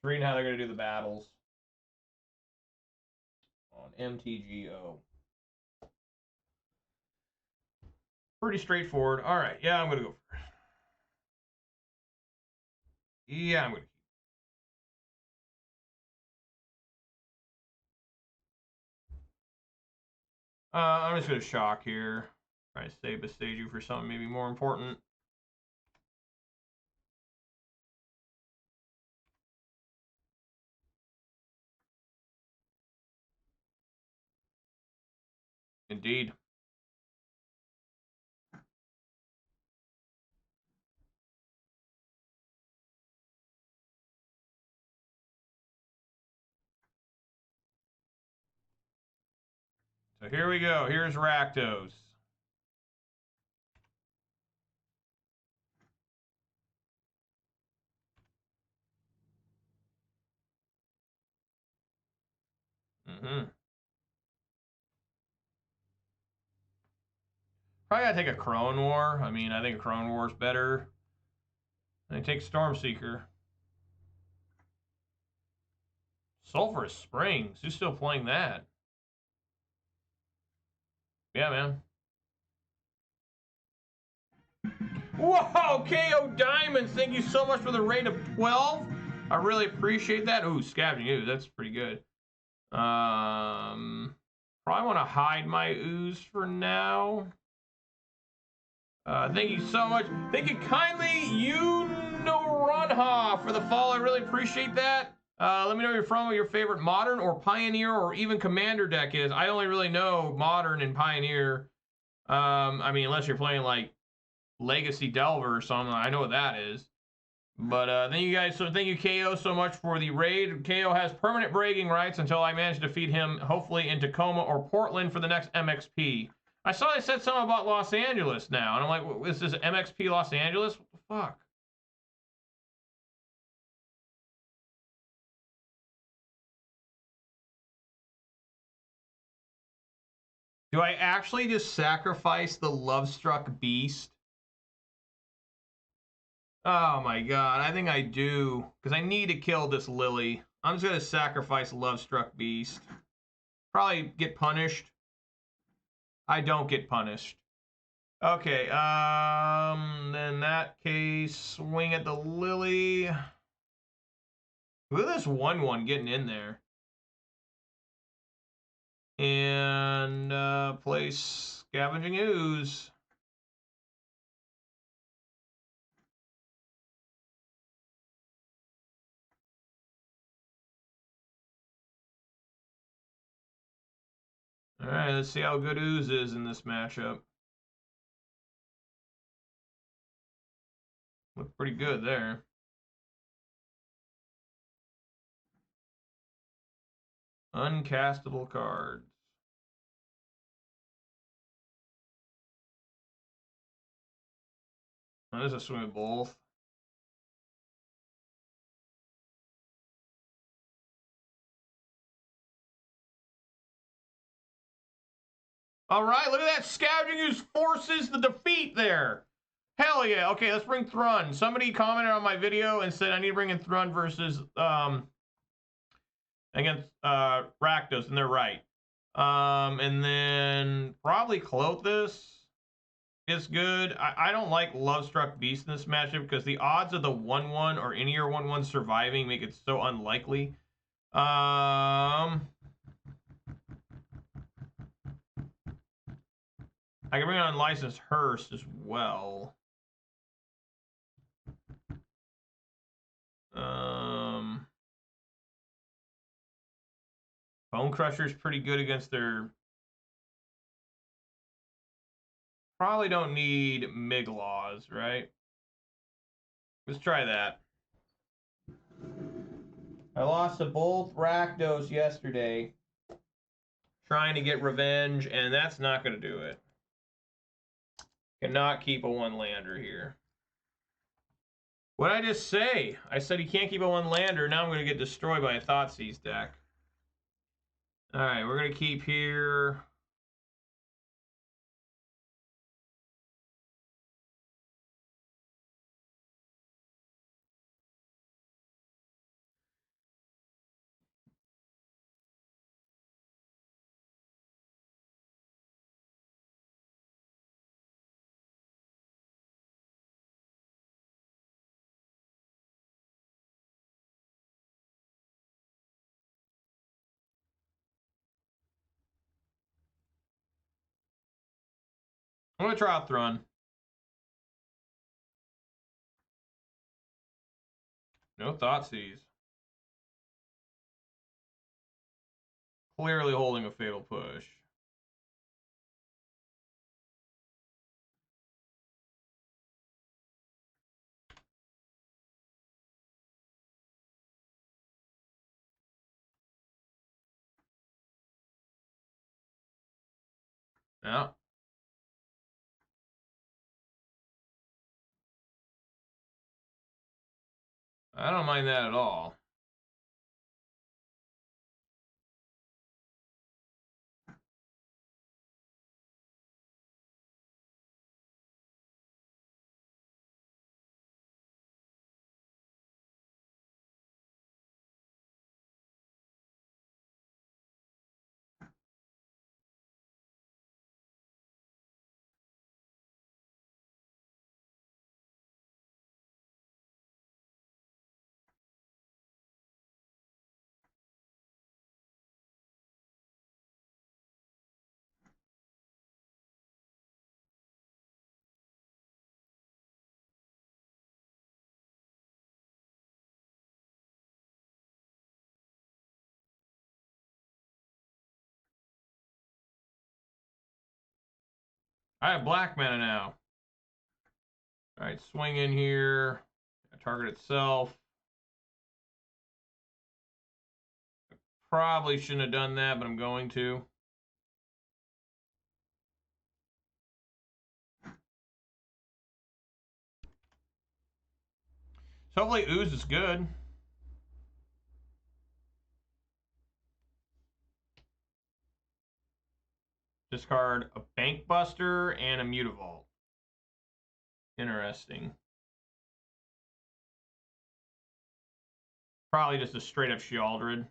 Reading how they're going to do the battles on MTGO. Pretty straightforward. All right, yeah, I'm going to go first. Yeah, I'm going to keep. I'm just going to shock here. Try to save Bastaju for something maybe more important. Indeed. So here we go. Here's Rakdos. Mm-hmm. Probably gotta take a Crone War. I mean, I think a Crone War is better. And I take Stormseeker. Sulphurous Springs. Who's still playing that? Yeah, man. Whoa, KO Diamonds. Thank you so much for the rate of 12. I really appreciate that. Ooh, Scavenging Ooze. That's pretty good. Probably want to hide my ooze for now. Thank you so much. Thank you kindly, Runha, for the follow. I really appreciate that. Let me know where you're from, what your favorite Modern or Pioneer or even Commander deck is. I only really know Modern and Pioneer. I mean, unless you're playing like Legacy Delver or something, I know what that is. But thank you guys. So thank you, KO, so much for the raid. KO has permanent bragging rights until I manage to defeat him, hopefully in Tacoma or Portland for the next MXP. I saw they said something about Los Angeles now, and I'm like, this is MXP Los Angeles? What the fuck? Do I actually just sacrifice the Lovestruck Beast? Oh my god, I think I do. Because I need to kill this Lily. I'm just going to sacrifice Lovestruck Beast. Probably get punished. I don't get punished. Okay, in that case, swing at the Lily. Look at this 1-1 getting in there. And place Scavenging Ooze. All right, let's see how good Ooze is in this matchup. Looked pretty good there. Uncastable cards. Oh, there's a swing with both. All right, look at that. Scavenging Ooze forces the defeat there. Hell yeah. Okay, let's bring Thrun. Somebody commented on my video and said I need to bring in Thrun versus against Rakdos, and they're right. And then probably Clothis is good. I don't like Lovestruck Beast in this matchup because the odds of the 1-1 or any or 1-1 surviving make it so unlikely. I can bring on Licensed Hearse as well. Bone Crusher is pretty good against their... Probably don't need Miglaws, right? Let's try that. I lost to both Rakdos yesterday. Trying to get revenge, and that's not going to do it. Cannot keep a one-lander here. What did I just say? I said he can't keep a one-lander. Now I'm going to get destroyed by a Thoughtseize deck. All right, we're going to keep here. I'm going to try Thrun. No Thoughtseize. Clearly holding a Fatal Push. Yeah. I don't mind that at all. I have black mana now. Alright, swing in here. Target itself. Probably shouldn't have done that, but I'm going to. So hopefully Ooze is good. Discard a Bank Buster and a Mutavault. Interesting. Probably just a straight up Shealdred.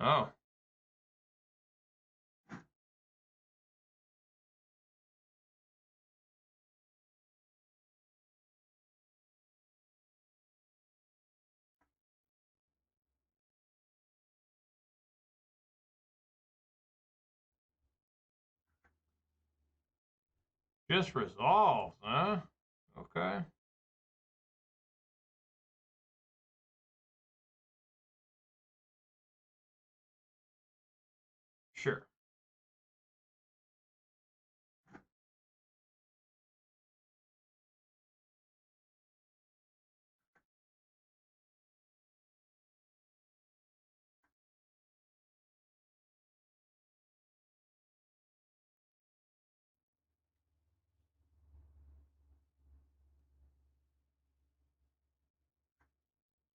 Oh. Just resolves, huh? Okay. Sure.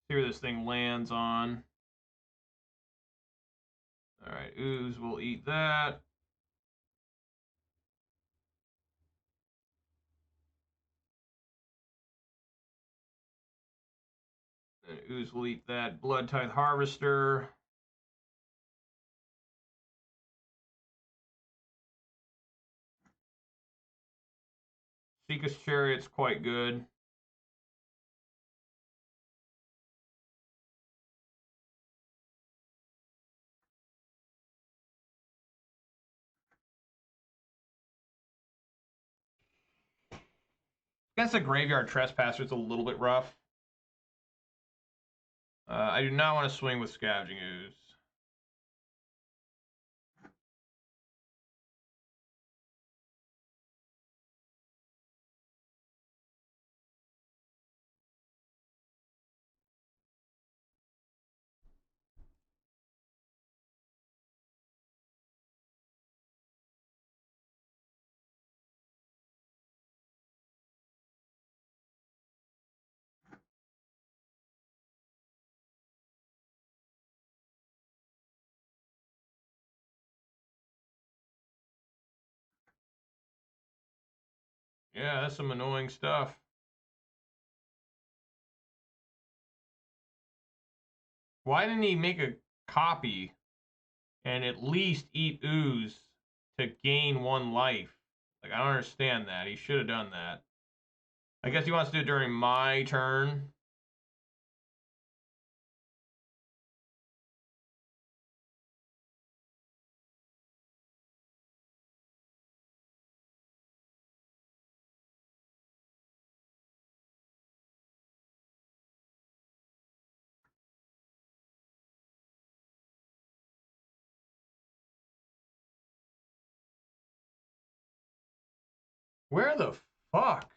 See where this thing lands on. Alright, Ooze will eat that. And Ooze will eat that Blood Tithe Harvester. Seeka's Chariot's quite good. Against a Graveyard Trespasser, it's a little bit rough. I do not want to swing with Scavenging Ooze. Yeah, that's some annoying stuff. Why didn't he make a copy and at least eat ooze to gain 1 life. Like, I don't understand that. He should have done that. I guess he wants to do it during my turn. Where the fuck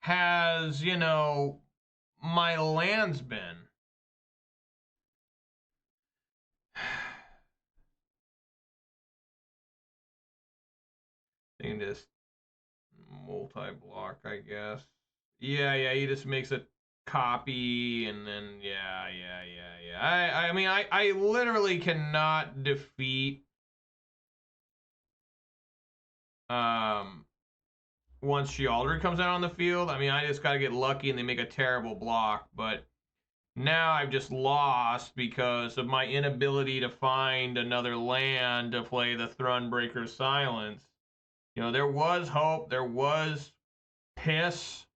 has, you know, my lands been? You can just multi-block, I guess. Yeah, he just makes a copy and then yeah. I mean I literally cannot defeat once Shealdred comes out on the field. I mean I just gotta get lucky and they make a terrible block, but now I've just lost because of my inability to find another land to play the Thrunbreaker Silence. You know, there was hope, there was piss,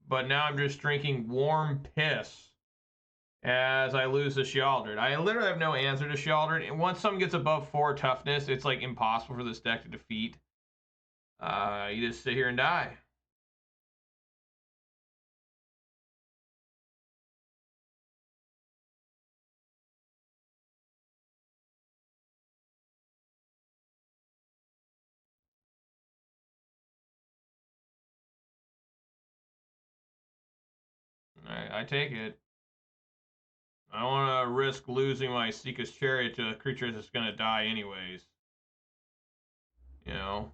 but now I'm just drinking warm piss as I lose to Shealdred. I literally have no answer to Shealdred. And once someone gets above 4 toughness, it's like impossible for this deck to defeat. You just sit here and die. I take it. I don't want to risk losing my Seeker's Chariot to a creature that's going to die anyways. You know?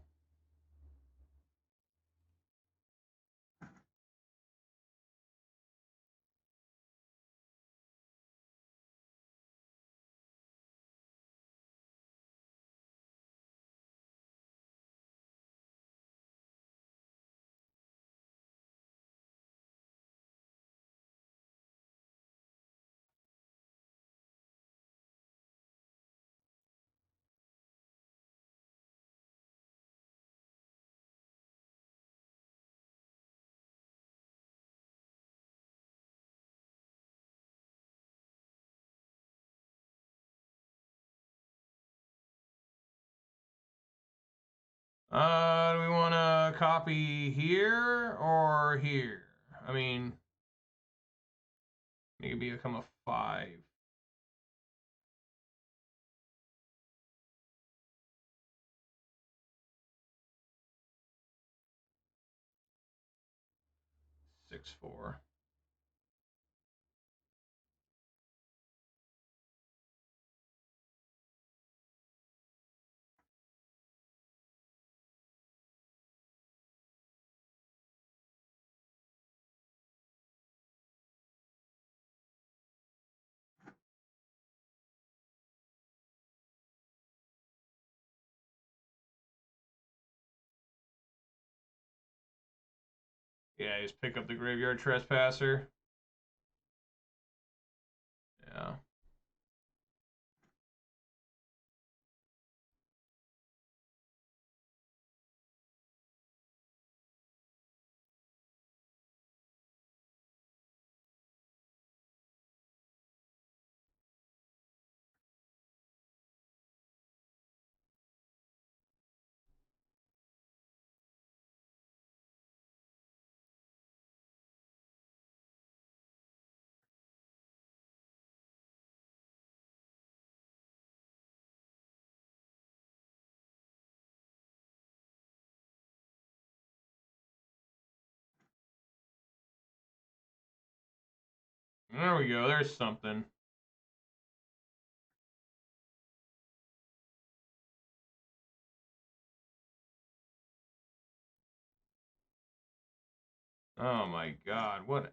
Do we want to copy here or here? I mean, maybe become a 5. 6/4. Yeah, just pick up the Graveyard Trespasser. Yeah. There we go. There's something. Oh my god. What?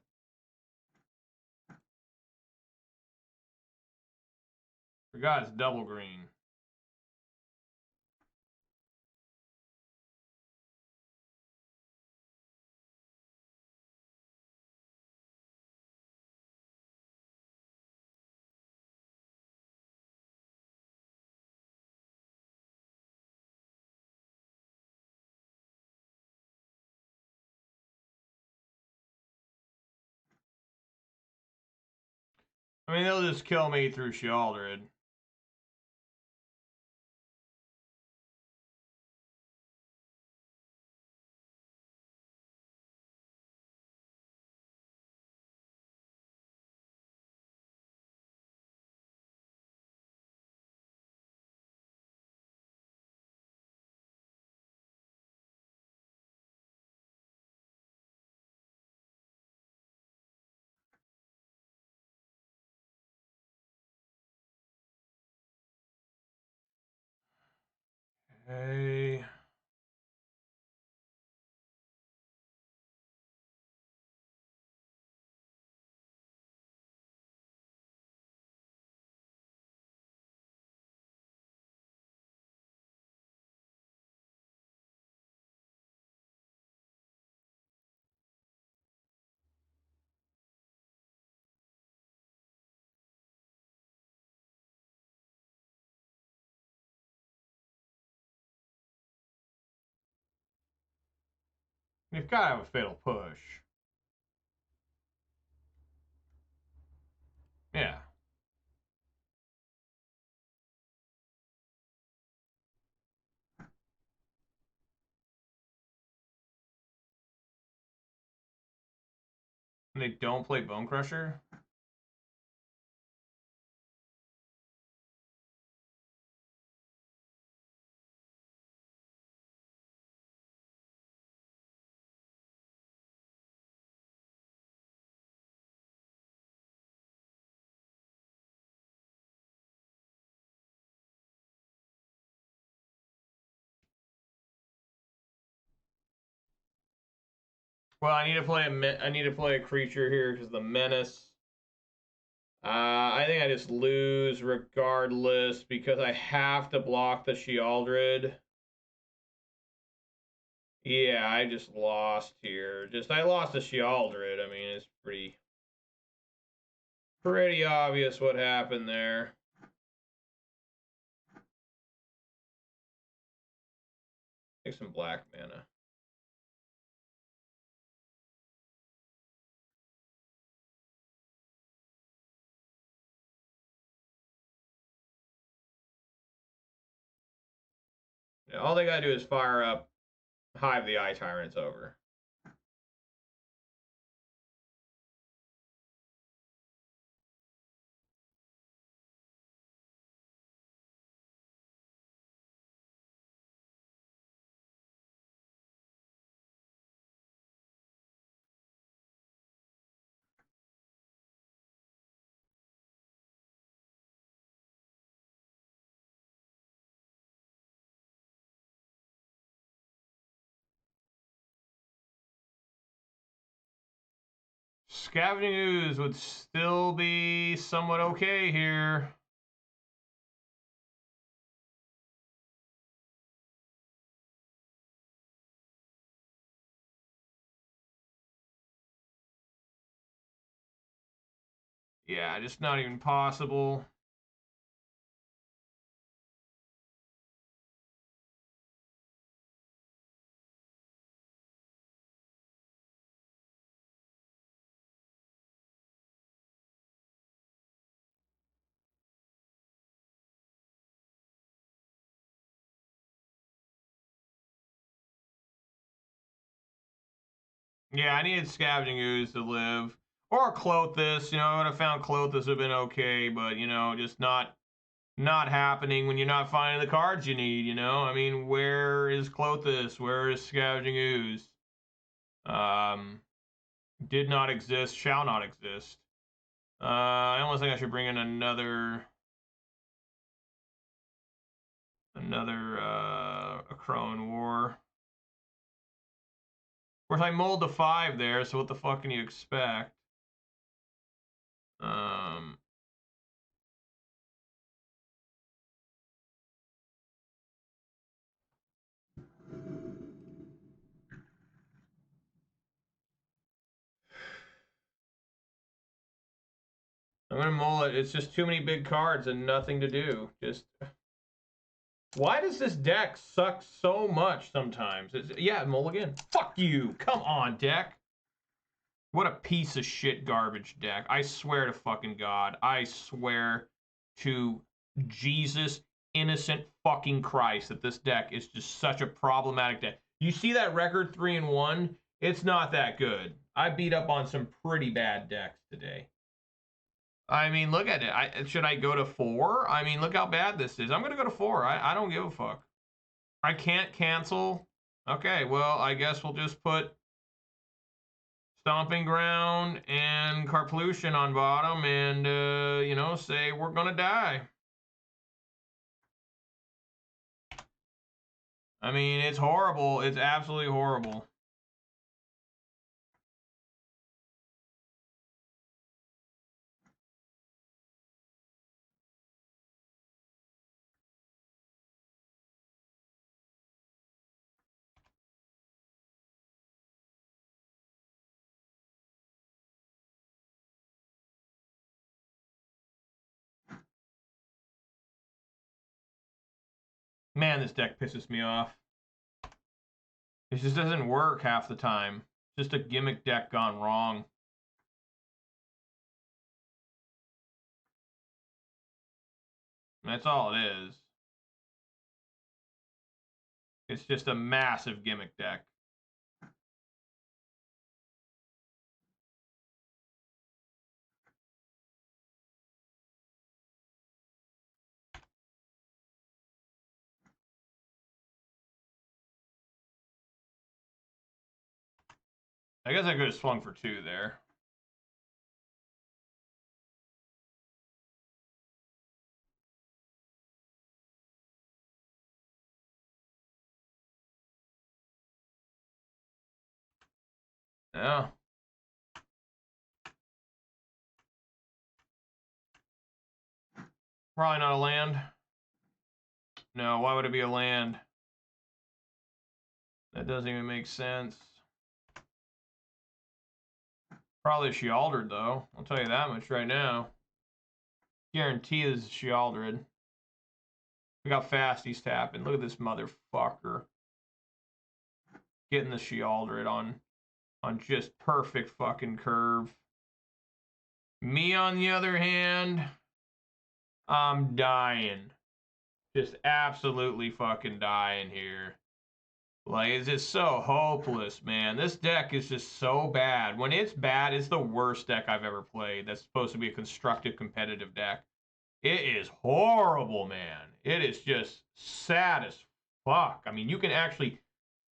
Forgot it's double green. I mean, they'll just kill me through Shealdred. Okay. You've got to have a fatal push. Yeah. And they don't play Bone Crusher? Well, I need to play a creature here because the menace. I think I just lose regardless because I have to block the Shealdred. Yeah, I just lost here. I lost to Shealdred. I mean, it's pretty obvious what happened there. Take some black mana. Yeah, all they gotta do is fire up Hive the Eye Tyrant. It's over. Scavenging Ooze would still be somewhat okay here. Yeah, just not even possible. Yeah, I needed Scavenging Ooze to live. Or Clothis, I would have found Clothis would have been okay, but, just not happening when you're not finding the cards you need, I mean, where is Clothis? Where is Scavenging Ooze? Did not exist, shall not exist. I almost think I should bring in another a Crone War. Of course, I mulled the 5 there, so what the fuck can you expect? I'm gonna mull it. It's just too many big cards and nothing to do. Why does this deck suck so much sometimes? Yeah, mull again. Fuck you. Come on, deck. What a piece of shit garbage deck. I swear to fucking God. I swear to Jesus, innocent fucking Christ, that this deck is just such a problematic deck. You see that record 3-1? It's not that good. I beat up on some pretty bad decks today. I mean, look at it. Should I go to 4? I mean, look how bad this is. I'm going to go to 4. I don't give a fuck. I can't cancel. Okay, well, I guess we'll just put Stomping Ground and Carpolution on bottom and, you know, say we're going to die. I mean, it's horrible. It's absolutely horrible. Man, this deck pisses me off. It just doesn't work half the time. Just a gimmick deck gone wrong. That's all it is. It's just a massive gimmick deck. I guess I could have swung for 2 there. Yeah. Probably not a land. No, why would it be a land? That doesn't even make sense. Probably Shealdred, though. I'll tell you that much right now. Guarantee this is Shealdred. Look how fast he's tapping. Look at this motherfucker. Getting the Shealdred on just perfect fucking curve. Me, on the other hand, I'm dying. Just absolutely fucking dying here. Like, it's just so hopeless, man. This deck is just so bad. When it's bad, it's the worst deck I've ever played. That's supposed to be a constructive, competitive deck. It is horrible, man. It is just sad as fuck. I mean, you can actually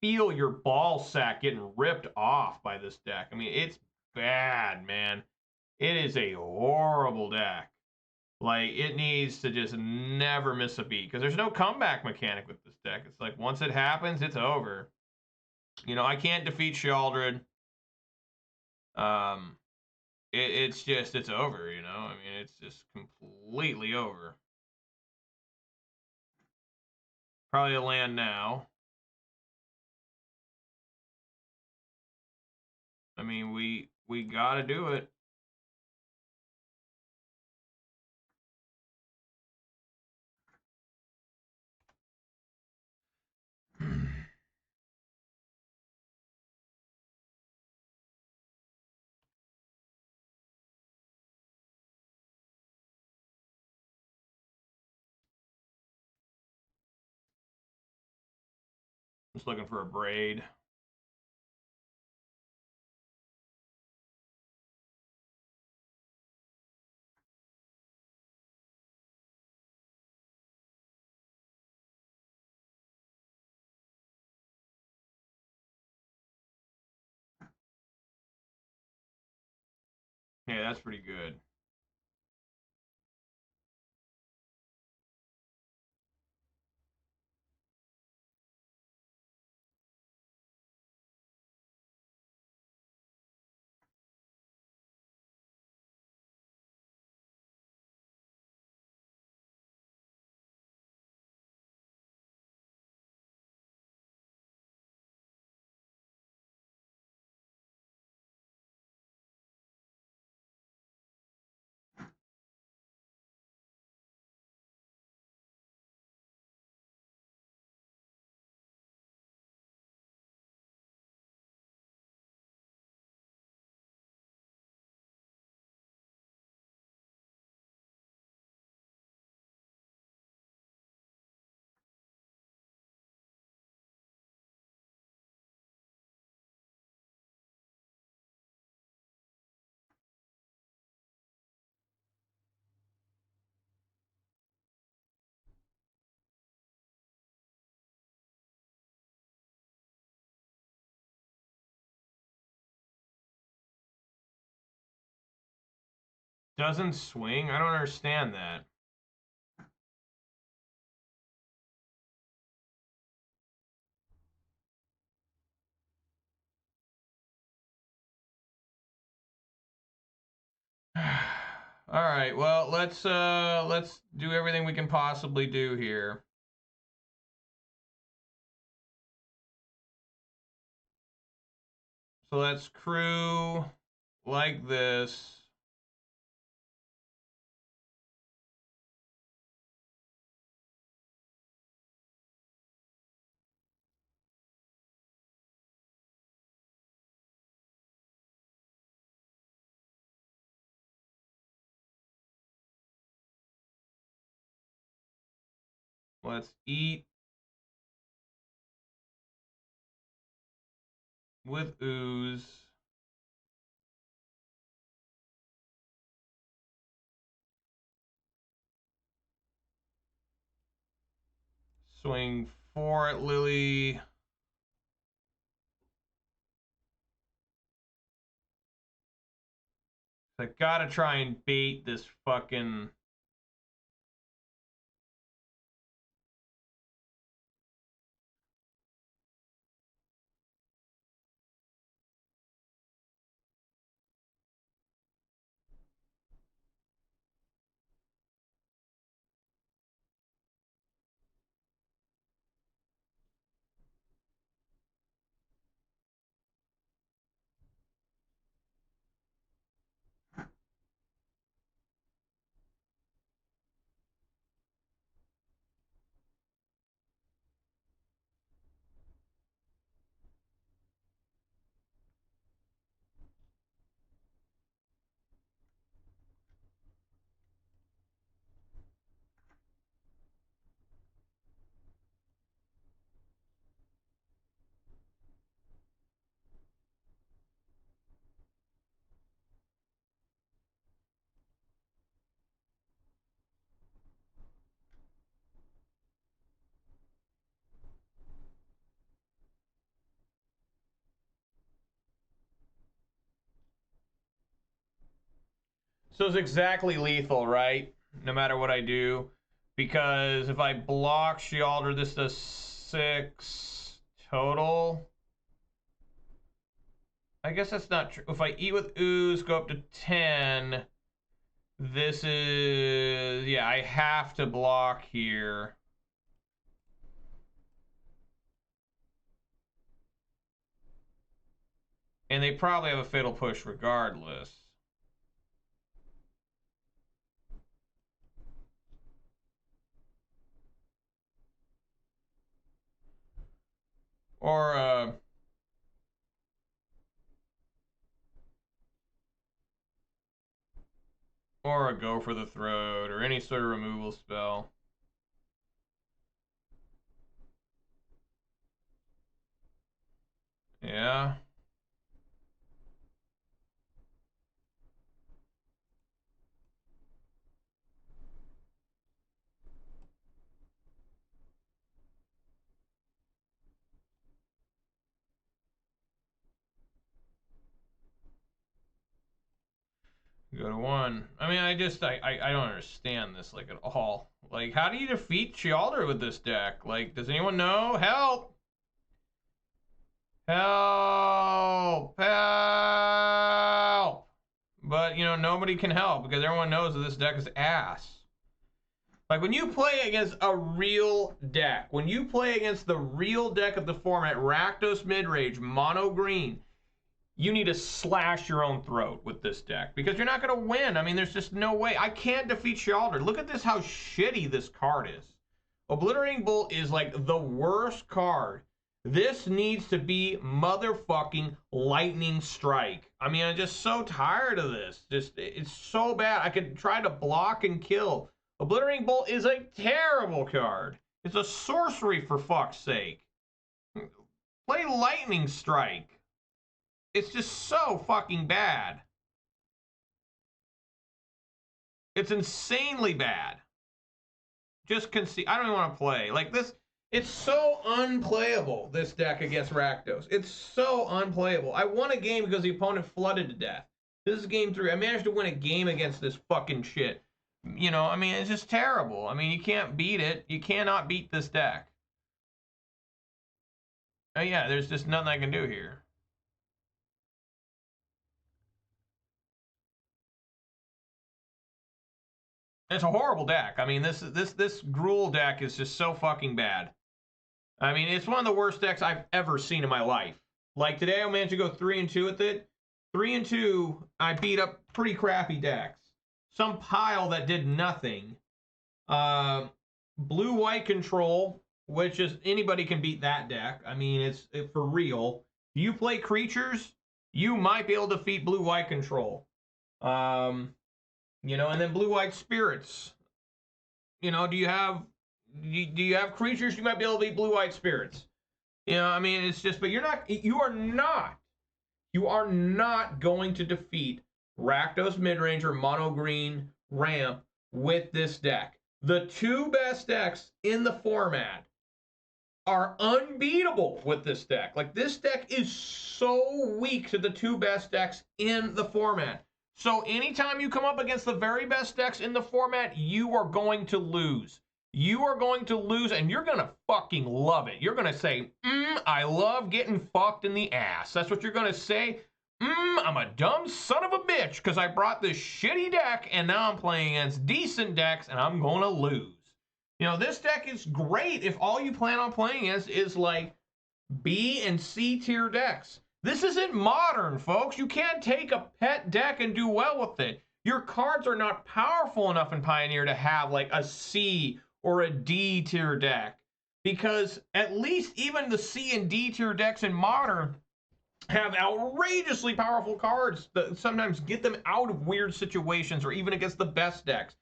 feel your ball sack getting ripped off by this deck. I mean, it's bad, man. It is a horrible deck. Like, it needs to just never miss a beat because there's no comeback mechanic with this deck. It's like, once it happens, it's over. You know, I can't defeat Shealdred. It's just, it's over, you know? I mean, it's just completely over. Probably a land now. I mean, we gotta do it. Just looking for a braid. Yeah, that's pretty good. Doesn't swing? I don't understand that. All right, well, let's do everything we can possibly do here. So let's crew like this. Let's eat with ooze. Swing 4 at Lily. I gotta try and bait this fucking... So it's exactly lethal, right? No matter what I do. Because if I block Shealder, this does 6 total. I guess that's not true. If I eat with ooze, go up to 10. This is... Yeah, I have to block here. And they probably have a fatal push regardless. Or a go for the throat, or any sort of removal spell. Yeah. Go to 1. I mean, I don't understand this, like, at all. Like, how do you defeat Shealder with this deck? Like, does anyone know? Help! Help! Help! But, you know, nobody can help because everyone knows that this deck is ass. Like, when you play against a real deck, when you play against the real deck of the format, Rakdos Midrange, mono green, you need to slash your own throat with this deck because you're not going to win. I mean, there's just no way. I can't defeat Shealder. Look at this, how shitty this card is. Obliterating Bolt is like the worst card. This needs to be motherfucking Lightning Strike. I mean, I'm just so tired of this. Just, it's so bad. I could try to block and kill. Obliterating Bolt is a terrible card. It's a sorcery, for fuck's sake. Play Lightning Strike. It's just so fucking bad. It's insanely bad. Just concede. I don't even want to play. Like this, it's so unplayable, this deck against Rakdos. It's so unplayable. I won a game because the opponent flooded to death. This is game 3. I managed to win a game against this fucking shit. You know, I mean, it's just terrible. I mean, you can't beat it. You cannot beat this deck. Oh, yeah, there's just nothing I can do here. It's a horrible deck. I mean, this Gruul deck is just so fucking bad. I mean, it's one of the worst decks I've ever seen in my life. Like today, I managed to go 3-2 with it. 3-2, I beat up pretty crappy decks. Some pile that did nothing. Blue-white control, which is anybody can beat that deck. I mean, it's for real. If you play creatures, you might be able to defeat blue-white control. You know, and then blue-white spirits. You know, do you have creatures you might be able to beat blue-white spirits? You know, I mean, it's just, but you are not going to defeat Rakdos Midrange or Mono Green Ramp with this deck. The two best decks in the format are unbeatable with this deck. Like, this deck is so weak to the two best decks in the format. So anytime you come up against the very best decks in the format, you are going to lose. You are going to lose, and you're going to fucking love it. You're going to say, I love getting fucked in the ass. That's what you're going to say. I'm a dumb son of a bitch because I brought this shitty deck, and now I'm playing against decent decks, and I'm going to lose. You know, this deck is great if all you plan on playing is like B and C tier decks. This isn't modern, folks. You can't take a pet deck and do well with it. Your cards are not powerful enough in Pioneer to have like a C or a D tier deck. Because at least even the C and D tier decks in Modern have outrageously powerful cards that sometimes get them out of weird situations or even against the best decks.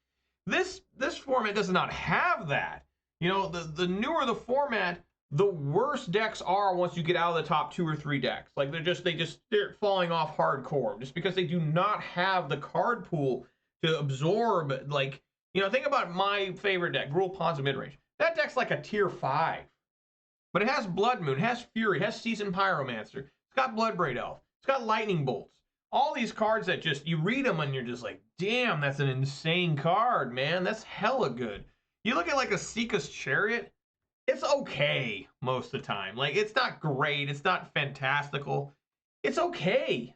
This format does not have that. You know, the newer the format, the worse decks are once you get out of the top 2 or 3 decks. Like they're falling off hardcore just because they do not have the card pool to absorb. Like, you know, think about my favorite deck, Gruul Pawns of Midrange. That deck's like a tier 5, but it has Blood Moon, it has Fury, it has Seasoned Pyromancer, it's got Bloodbraid Elf, it's got Lightning Bolts. All these cards that just, you read them and you're just like, damn, that's an insane card, man. That's hella good. You look at like a Seeka's Chariot, it's okay most of the time. Like, it's not great. It's not fantastical. It's okay.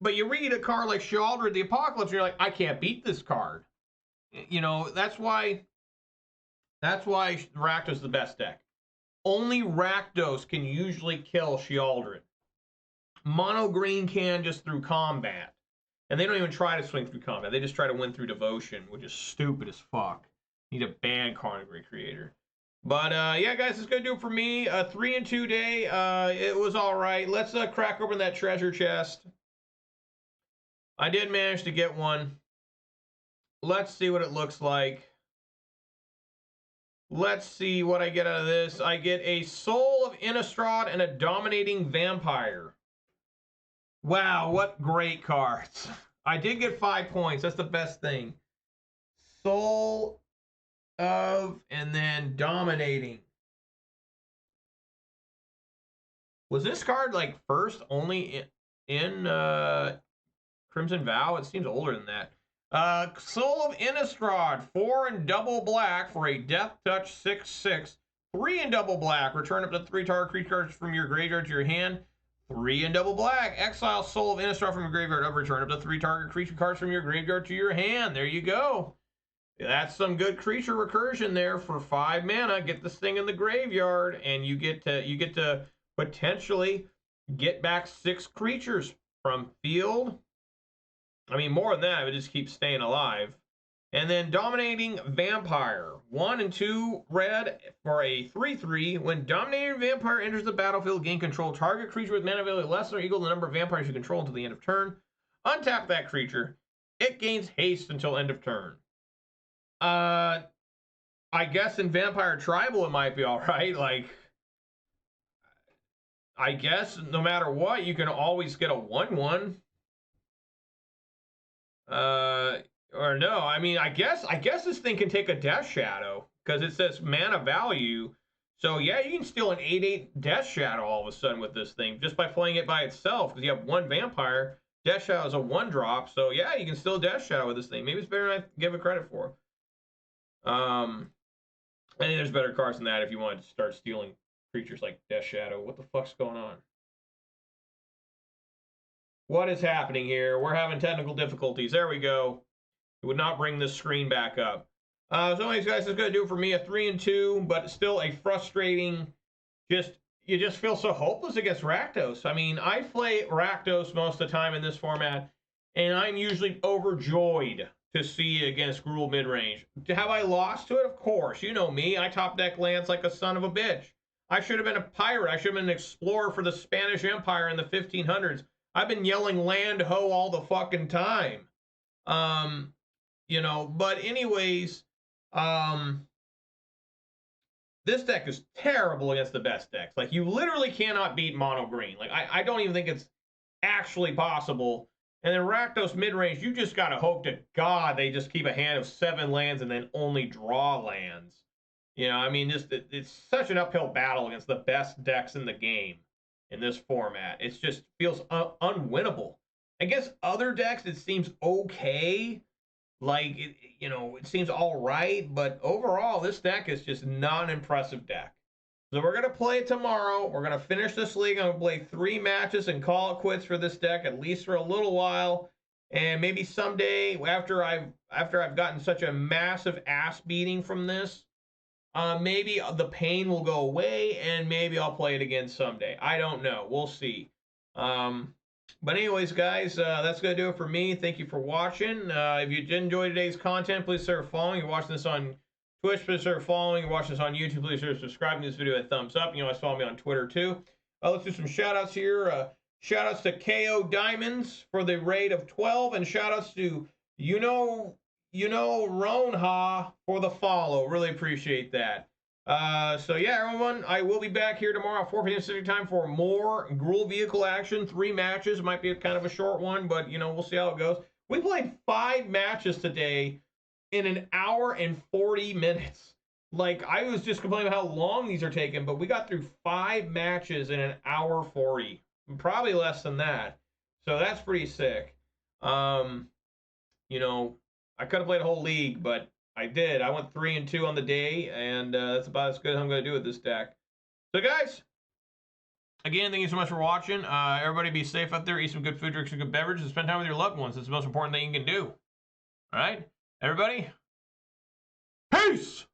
But you read a card like Sheoldred the Apocalypse, and you're like, I can't beat this card. You know, that's why Rakdos is the best deck. Only Rakdos can usually kill Sheoldred. Mono Green can just through combat. And they don't even try to swing through combat. They just try to win through devotion, which is stupid as fuck. Need a ban Carnivore Creator. But, yeah, guys, it's going to do it for me. 3-2 day. It was all right. Let's crack open that treasure chest. I did manage to get one. Let's see what it looks like. Let's see what I get out of this. I get a Soul of Innistrad and a Dominating Vampire. Wow, what great cards. I did get 5 points. That's the best thing. Soul of, and then Dominating. Was this card like first only in Crimson Vow? It seems older than that. Soul of Innistrad, 4 and double black for a Death Touch 6/6. 3 and double black. Return up to 3 target creature cards from your graveyard to your hand. 3 and double black. Exile Soul of Innistrad from your graveyard. Return up to 3 target creature cards from your graveyard to your hand. There you go. That's some good creature recursion there for 5 mana. Get this thing in the graveyard, and you get to potentially get back 6 creatures from field. I mean, more than that, it would just keep staying alive. And then Dominating Vampire, 1 and 2 red for a 3/3. When Dominating Vampire enters the battlefield, gain control target creature with mana value less or equal to the number of vampires you control until the end of turn. Untap that creature. It gains haste until end of turn. I guess in Vampire Tribal it might be all right. Like, I guess no matter what, you can always get a 1/1. Or no, I mean, I guess this thing can take a Death Shadow because it says mana value. So yeah, you can steal an 8/8 Death Shadow all of a sudden with this thing just by playing it by itself because you have 1 vampire. Death Shadow is a 1-drop, so yeah, you can still Death Shadow with this thing. Maybe it's better than I give it credit for. I think there's better cards than that if you wanted to start stealing creatures like Death Shadow. What the fuck's going on? What is happening here? We're having technical difficulties. There we go. It would not bring this screen back up. So anyways, guys, that's going to do it for me. A 3-2, but still a frustrating, you just feel so hopeless against Rakdos. I mean, I play Rakdos most of the time in this format, and I'm usually overjoyed to see against Gruul midrange. Have I lost to it? Of course. You know me. I top deck lands like a son of a bitch. I should have been a pirate. I should have been an explorer for the Spanish Empire in the 1500s. I've been yelling land ho all the fucking time. You know, but anyways, this deck is terrible against the best decks. Like, you literally cannot beat mono green. Like, I don't even think it's actually possible. And then Rakdos midrange, you just gotta hope to God they just keep a hand of 7 lands and then only draw lands. You know, I mean, it's such an uphill battle against the best decks in the game in this format. It just feels unwinnable. Against other decks, it seems okay. Like, you know, it seems all right, but overall, this deck is just not an impressive deck. So we're going to play it tomorrow. We're going to finish this league. I'm going to play 3 matches and call it quits for this deck, at least for a little while. And maybe someday, after I've gotten such a massive ass beating from this, maybe the pain will go away, and maybe I'll play it again someday. I don't know. We'll see. But anyways, guys, that's going to do it for me. Thank you for watching. If you did enjoy today's content, please consider following. You're watching this on Twitch, please consider following. You're watching this on YouTube, please consider subscribing to this video, a thumbs up. You know, follow me on Twitter, too. Let's do some shout-outs here. Shout-outs to KO Diamonds for the raid of 12, and shout-outs to Ronha for the follow. Really appreciate that. So yeah, everyone, I will be back here tomorrow at 4 p.m. Pacific time for more Gruul vehicle action. 3 matches. Might be kind of a short one, but, you know, we'll see how it goes. We played 5 matches today in an hour and 40 minutes. Like, I was just complaining about how long these are taking, but we got through 5 matches in an hour 40. Probably less than that. So that's pretty sick. You know, I could have played a whole league, but I did. I went 3-2 on the day, and that's about as good as I'm going to do with this deck. So, guys, again, thank you so much for watching. Everybody be safe out there. Eat some good food, drink some good beverages, and spend time with your loved ones. It's the most important thing you can do. All right? Everybody, peace!